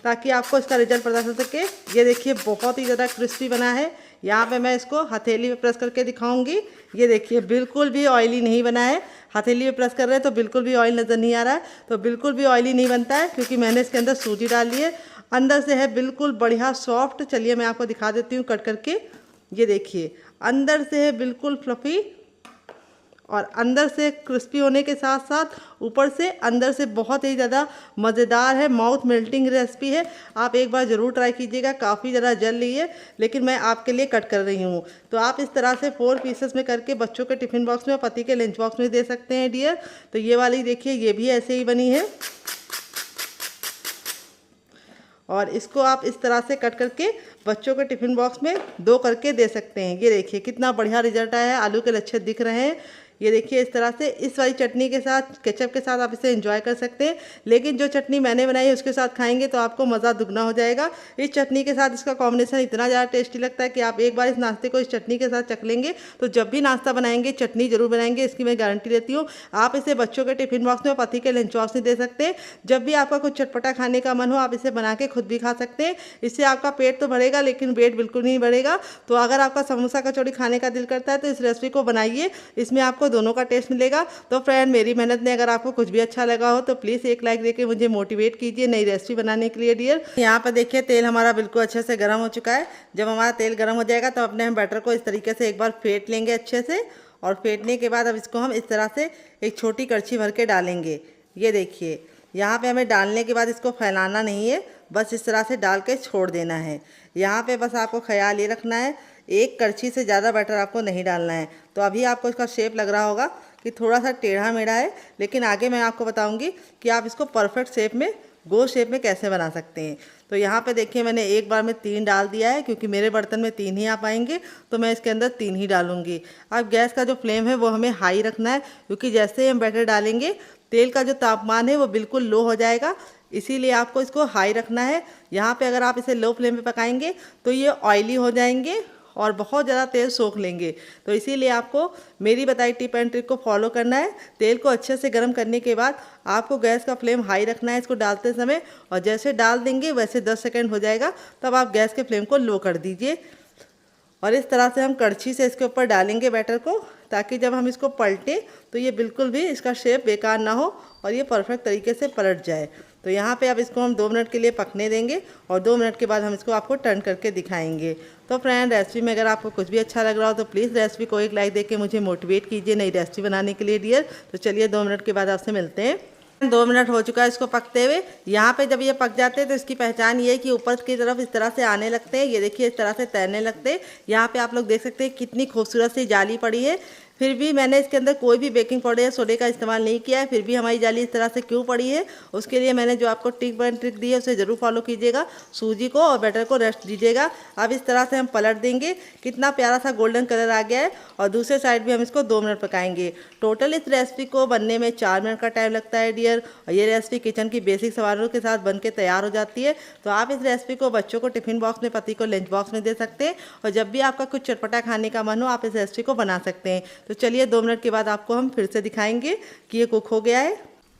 ताकि आपको इसका रिजल्ट पता चल सके। ये देखिए बहुत ही ज़्यादा क्रिस्पी बना है। यहाँ पे मैं इसको हथेली पे प्रेस करके दिखाऊंगी। ये देखिए बिल्कुल भी ऑयली नहीं बना है। हथेली पे प्रेस कर रहे हैं तो बिल्कुल भी ऑयल नज़र नहीं आ रहा है। तो बिल्कुल भी ऑयली नहीं बनता है क्योंकि मैंने इसके अंदर सूजी डाल ली है। अंदर से है बिल्कुल बढ़िया सॉफ्ट। चलिए मैं आपको दिखा देती हूँ कट करके। ये देखिए अंदर से है बिल्कुल फ्लफ़ी और अंदर से क्रिस्पी होने के साथ साथ ऊपर से अंदर से बहुत ही ज़्यादा मज़ेदार है। माउथ मेल्टिंग रेसिपी है, आप एक बार ज़रूर ट्राई कीजिएगा। काफ़ी ज़्यादा जल रही है लेकिन मैं आपके लिए कट कर रही हूँ। तो आप इस तरह से 4 पीसेस में करके बच्चों के टिफ़िन बॉक्स में और पति के लंच बॉक्स में दे सकते हैं डियर। तो ये वाली देखिए ये भी ऐसे ही बनी है और इसको आप इस तरह से कट करके बच्चों के टिफ़िन बॉक्स में 2 करके दे सकते हैं। ये देखिए कितना बढ़िया रिजल्ट आया है। आलू के लच्छे दिख रहे हैं। ये देखिए इस तरह से इस वाली चटनी के साथ, केचप के साथ आप इसे एंजॉय कर सकते हैं। लेकिन जो चटनी मैंने बनाई है उसके साथ खाएंगे तो आपको मज़ा दुगना हो जाएगा। इस चटनी के साथ इसका कॉम्बिनेशन इतना ज़्यादा टेस्टी लगता है कि आप एक बार इस नाश्ते को इस चटनी के साथ चख लेंगे तो जब भी नाश्ता बनाएंगे चटनी जरूर बनाएंगे, इसकी मैं गारंटी देती हूँ। आप इसे बच्चों के टिफिन बॉक्स में, पति के लंच बॉक्स में दे सकते हैं। जब भी आपका कुछ चटपटा खाने का मन हो आप इसे बना के खुद भी खा सकते हैं। इससे आपका पेट तो भरेगा लेकिन वेट बिल्कुल नहीं बढ़ेगा। तो अगर आपका समोसा कचौड़ी खाने का दिल करता है तो इस रेसिपी को बनाइए, इसमें आपको दोनों का टेस्ट मिलेगा। तो फ्रेंड, मेरी मेहनत ने अगर आपको कुछ भी अच्छा लगा हो तो प्लीज़ एक लाइक देके मुझे मोटिवेट कीजिए नई रेसिपी बनाने के लिए डियर। यहाँ पर देखिए तेल हमारा बिल्कुल अच्छे से गर्म हो चुका है। जब हमारा तेल गर्म हो जाएगा तो अपने हम बैटर को इस तरीके से एक बार फेंट लेंगे अच्छे से, और फेंटने के बाद अब इसको हम इस तरह से एक छोटी कड़छी भर के डालेंगे। ये देखिए यहाँ पे हमें डालने के बाद इसको फैलाना नहीं है, बस इस तरह से डाल के छोड़ देना है। यहाँ पे बस आपको ख्याल ये रखना है, एक कड़छी से ज़्यादा बैटर आपको नहीं डालना है। तो अभी आपको इसका शेप लग रहा होगा कि थोड़ा सा टेढ़ा मेढ़ा है, लेकिन आगे मैं आपको बताऊंगी कि आप इसको परफेक्ट शेप में, गोल शेप में कैसे बना सकते हैं। तो यहाँ पे देखिए मैंने एक बार में 3 डाल दिया है, क्योंकि मेरे बर्तन में 3 ही आ पाएंगे तो मैं इसके अंदर 3 ही डालूंगी। अब गैस का जो फ्लेम है वो हमें हाई रखना है, क्योंकि जैसे ही हम बैटर डालेंगे तेल का जो तापमान है वो बिल्कुल लो हो जाएगा, इसीलिए आपको इसको हाई रखना है। यहाँ पे अगर आप इसे लो फ्लेम पे पकाएंगे तो ये ऑयली हो जाएंगे और बहुत ज़्यादा तेल सोख लेंगे। तो इसीलिए आपको मेरी बताई टिप एंड ट्रिक को फॉलो करना है। तेल को अच्छे से गर्म करने के बाद आपको गैस का फ्लेम हाई रखना है इसको डालते समय, और जैसे डाल देंगे वैसे 10 सेकंड हो जाएगा, तब आप गैस के फ्लेम को लो कर दीजिए। और इस तरह से हम कड़छी से इसके ऊपर डालेंगे बैटर को, ताकि जब हम इसको पलटें तो ये बिल्कुल भी इसका शेप बेकार ना हो और ये परफेक्ट तरीके से पलट जाए। तो यहाँ पे अब इसको हम 2 मिनट के लिए पकने देंगे, और 2 मिनट के बाद हम इसको आपको टर्न करके दिखाएंगे। तो फ्रेंड, रेसिपी में अगर आपको कुछ भी अच्छा लग रहा हो तो प्लीज़ रेसिपी को एक लाइक देके मुझे मोटिवेट कीजिए नई रेसिपी बनाने के लिए डियर। तो चलिए 2 मिनट के बाद आपसे मिलते हैं। 2 मिनट हो चुका है इसको पकते हुए। यहाँ पे जब ये पक जाते हैं तो इसकी पहचान ये है कि ऊपर की तरफ इस तरह से आने लगते हैं। ये देखिए इस तरह से तैरने लगते हैं। यहाँ पे आप लोग देख सकते हैं कितनी खूबसूरत सी जाली पड़ी है। फिर भी मैंने इसके अंदर कोई भी बेकिंग पाउडर या सोडे का इस्तेमाल नहीं किया है। फिर भी हमारी जाली इस तरह से क्यों पड़ी है, उसके लिए मैंने जो आपको टिप एंड ट्रिक दी है उसे ज़रूर फॉलो कीजिएगा। सूजी को और बैटर को रेस्ट दीजिएगा। अब इस तरह से हम पलट देंगे। कितना प्यारा सा गोल्डन कलर आ गया है, और दूसरे साइड भी हम इसको 2 मिनट पकाएंगे। टोटल इस रेसिपी को बनने में 4 मिनट का टाइम लगता है डियर। और ये रेसिपी किचन की बेसिक सामानों के साथ बन के तैयार हो जाती है। तो आप इस रेसिपी को बच्चों को टिफिन बॉक्स में, पति को लंच बॉक्स में दे सकते हैं, और जब भी आपका कुछ चटपटा खाने का मन हो आप इस रेसिपी को बना सकते हैं। तो चलिए 2 मिनट के बाद आपको हम फिर से दिखाएंगे कि ये कुक हो गया है।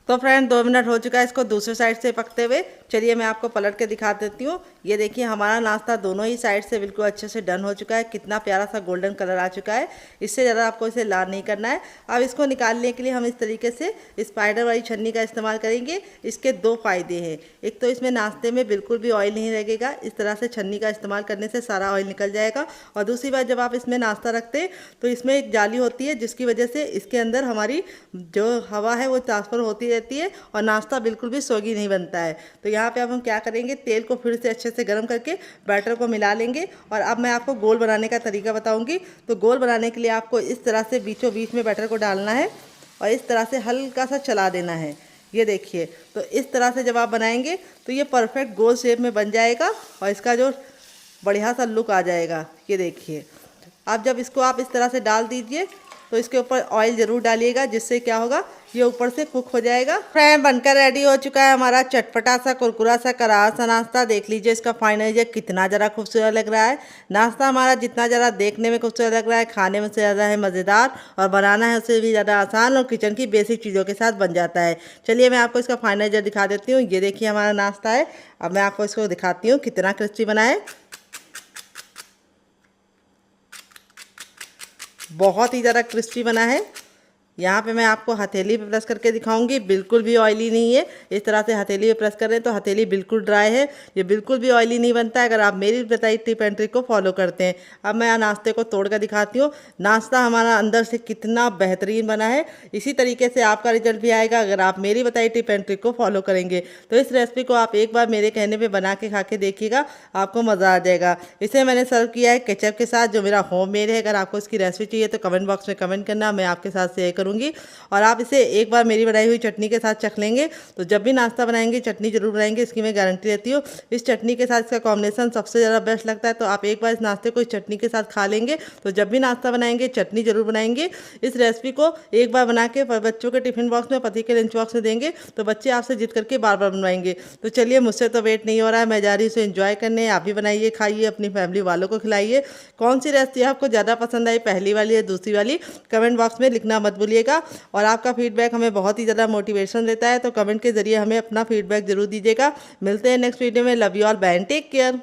तो फ्रेंड 2 मिनट हो चुका है इसको दूसरे साइड से पकते हुए। चलिए मैं आपको पलट के दिखा देती हूँ। ये देखिए हमारा नाश्ता दोनों ही साइड से बिल्कुल अच्छे से डन हो चुका है। कितना प्यारा सा गोल्डन कलर आ चुका है। इससे ज़्यादा आपको इसे लाल नहीं करना है। अब इसको निकालने के लिए हम इस तरीके से स्पाइडर वाली छन्नी का इस्तेमाल करेंगे। इसके 2 फ़ायदे हैं। एक तो इसमें नाश्ते में बिल्कुल भी ऑयल नहीं लगेगा, इस तरह से छन्नी का इस्तेमाल करने से सारा ऑयल निकल जाएगा। और दूसरी बात, जब आप इसमें नाश्ता रखते हैं तो इसमें एक जाली होती है, जिसकी वजह से इसके अंदर हमारी जो हवा है वो ट्रांसफ़र होती रहती है और नाश्ता बिल्कुल भी सौगी नहीं बनता है। तो यहाँ पे अब हम क्या करेंगे, तेल को फिर से अच्छे से गर्म करके बैटर को मिला लेंगे। और अब मैं आपको गोल बनाने का तरीका बताऊंगी। तो गोल बनाने के लिए आपको इस तरह से बीचों बीच में बैटर को डालना है और इस तरह से हल्का सा चला देना है। ये देखिए, तो इस तरह से जब आप बनाएंगे तो ये परफेक्ट गोल शेप में बन जाएगा और इसका जो बढ़िया सा लुक आ जाएगा। ये देखिए, अब जब इसको आप इस तरह से डाल दीजिए तो इसके ऊपर ऑयल ज़रूर डालिएगा, जिससे क्या होगा, ये ऊपर से कुक हो जाएगा। फ्रेंड, बनकर रेडी हो चुका है हमारा चटपटा सा, कुरकुरा सा, करारा सा नाश्ता। देख लीजिए इसका फाइनल ये कितना ज़रा खूबसूरत लग रहा है। नाश्ता हमारा जितना ज़रा देखने में खूबसूरत लग रहा है, खाने में से ज़्यादा है मज़ेदार, और बनाना है उससे भी ज़्यादा आसान, और किचन की बेसिक चीज़ों के साथ बन जाता है। चलिए मैं आपको इसका फाइनल जब दिखा देती हूँ। ये देखिए हमारा नाश्ता है। अब मैं आपको इसको दिखाती हूँ कितना क्रिस्पी बना है। बहुत ही ज़्यादा क्रिस्पी बना है। यहाँ पे मैं आपको हथेली पे प्रेस करके दिखाऊंगी, बिल्कुल भी ऑयली नहीं है। इस तरह से हथेली पे प्रेस कर रहे हैं तो हथेली बिल्कुल ड्राई है। ये बिल्कुल भी ऑयली नहीं बनता है अगर आप मेरी बताई टिप एंड ट्रिक को फॉलो करते हैं। अब मैं नाश्ते को तोड़ कर दिखाती हूँ। नाश्ता हमारा अंदर से कितना बेहतरीन बना है। इसी तरीके से आपका रिजल्ट भी आएगा अगर आप मेरी बताई टिप एंड ट्रिक को फॉलो करेंगे। तो इस रेसिपी को आप एक बार मेरे कहने पर बना के खा के देखिएगा, आपको मज़ा आ जाएगा। इसे मैंने सर्व किया है केचप के साथ, जो मेरा होम मेड है। अगर आपको इसकी रेसिपी चाहिए तो कमेंट बॉक्स में कमेंट करना, मैं आपके साथ शेयर करूँगी। करूँगी। और आप इसे एक बार मेरी बनाई हुई चटनी के साथ चख लेंगे तो जब भी नाश्ता बनाएंगे चटनी जरूर बनाएंगे, इसकी मैं गारंटी देती हूँ। इस चटनी के साथ इसका कॉम्बिनेशन सबसे ज़्यादा बेस्ट लगता है। तो आप एक बार इस नाश्ते को इस चटनी के साथ खा लेंगे तो जब भी नाश्ता बनाएंगे चटनी जरूर बनाएंगे। इस रेसिपी को एक बार बना के बच्चों के टिफिन बॉक्स में, पति के लंच बॉक्स में देंगे तो बच्चे आपसे जिद करके बार बार बनवाएंगे। तो चलिए, मुझसे तो वेट नहीं हो रहा है, मैं जा रही हूँ इसे एंजॉय करने। आप भी बनाइए, खाइए, अपनी फैमिली वालों को खिलाइए। कौन सी रेसिपी आपको ज़्यादा पसंद आई, पहली वाली या दूसरी वाली, कमेंट बॉक्स में लिखना मत भूलिएगा। और आपका फीडबैक हमें बहुत ही ज़्यादा मोटिवेशन देता है, तो कमेंट के जरिए हमें अपना फीडबैक जरूर दीजिएगा। मिलते हैं नेक्स्ट वीडियो में। Love you all, bye and take care.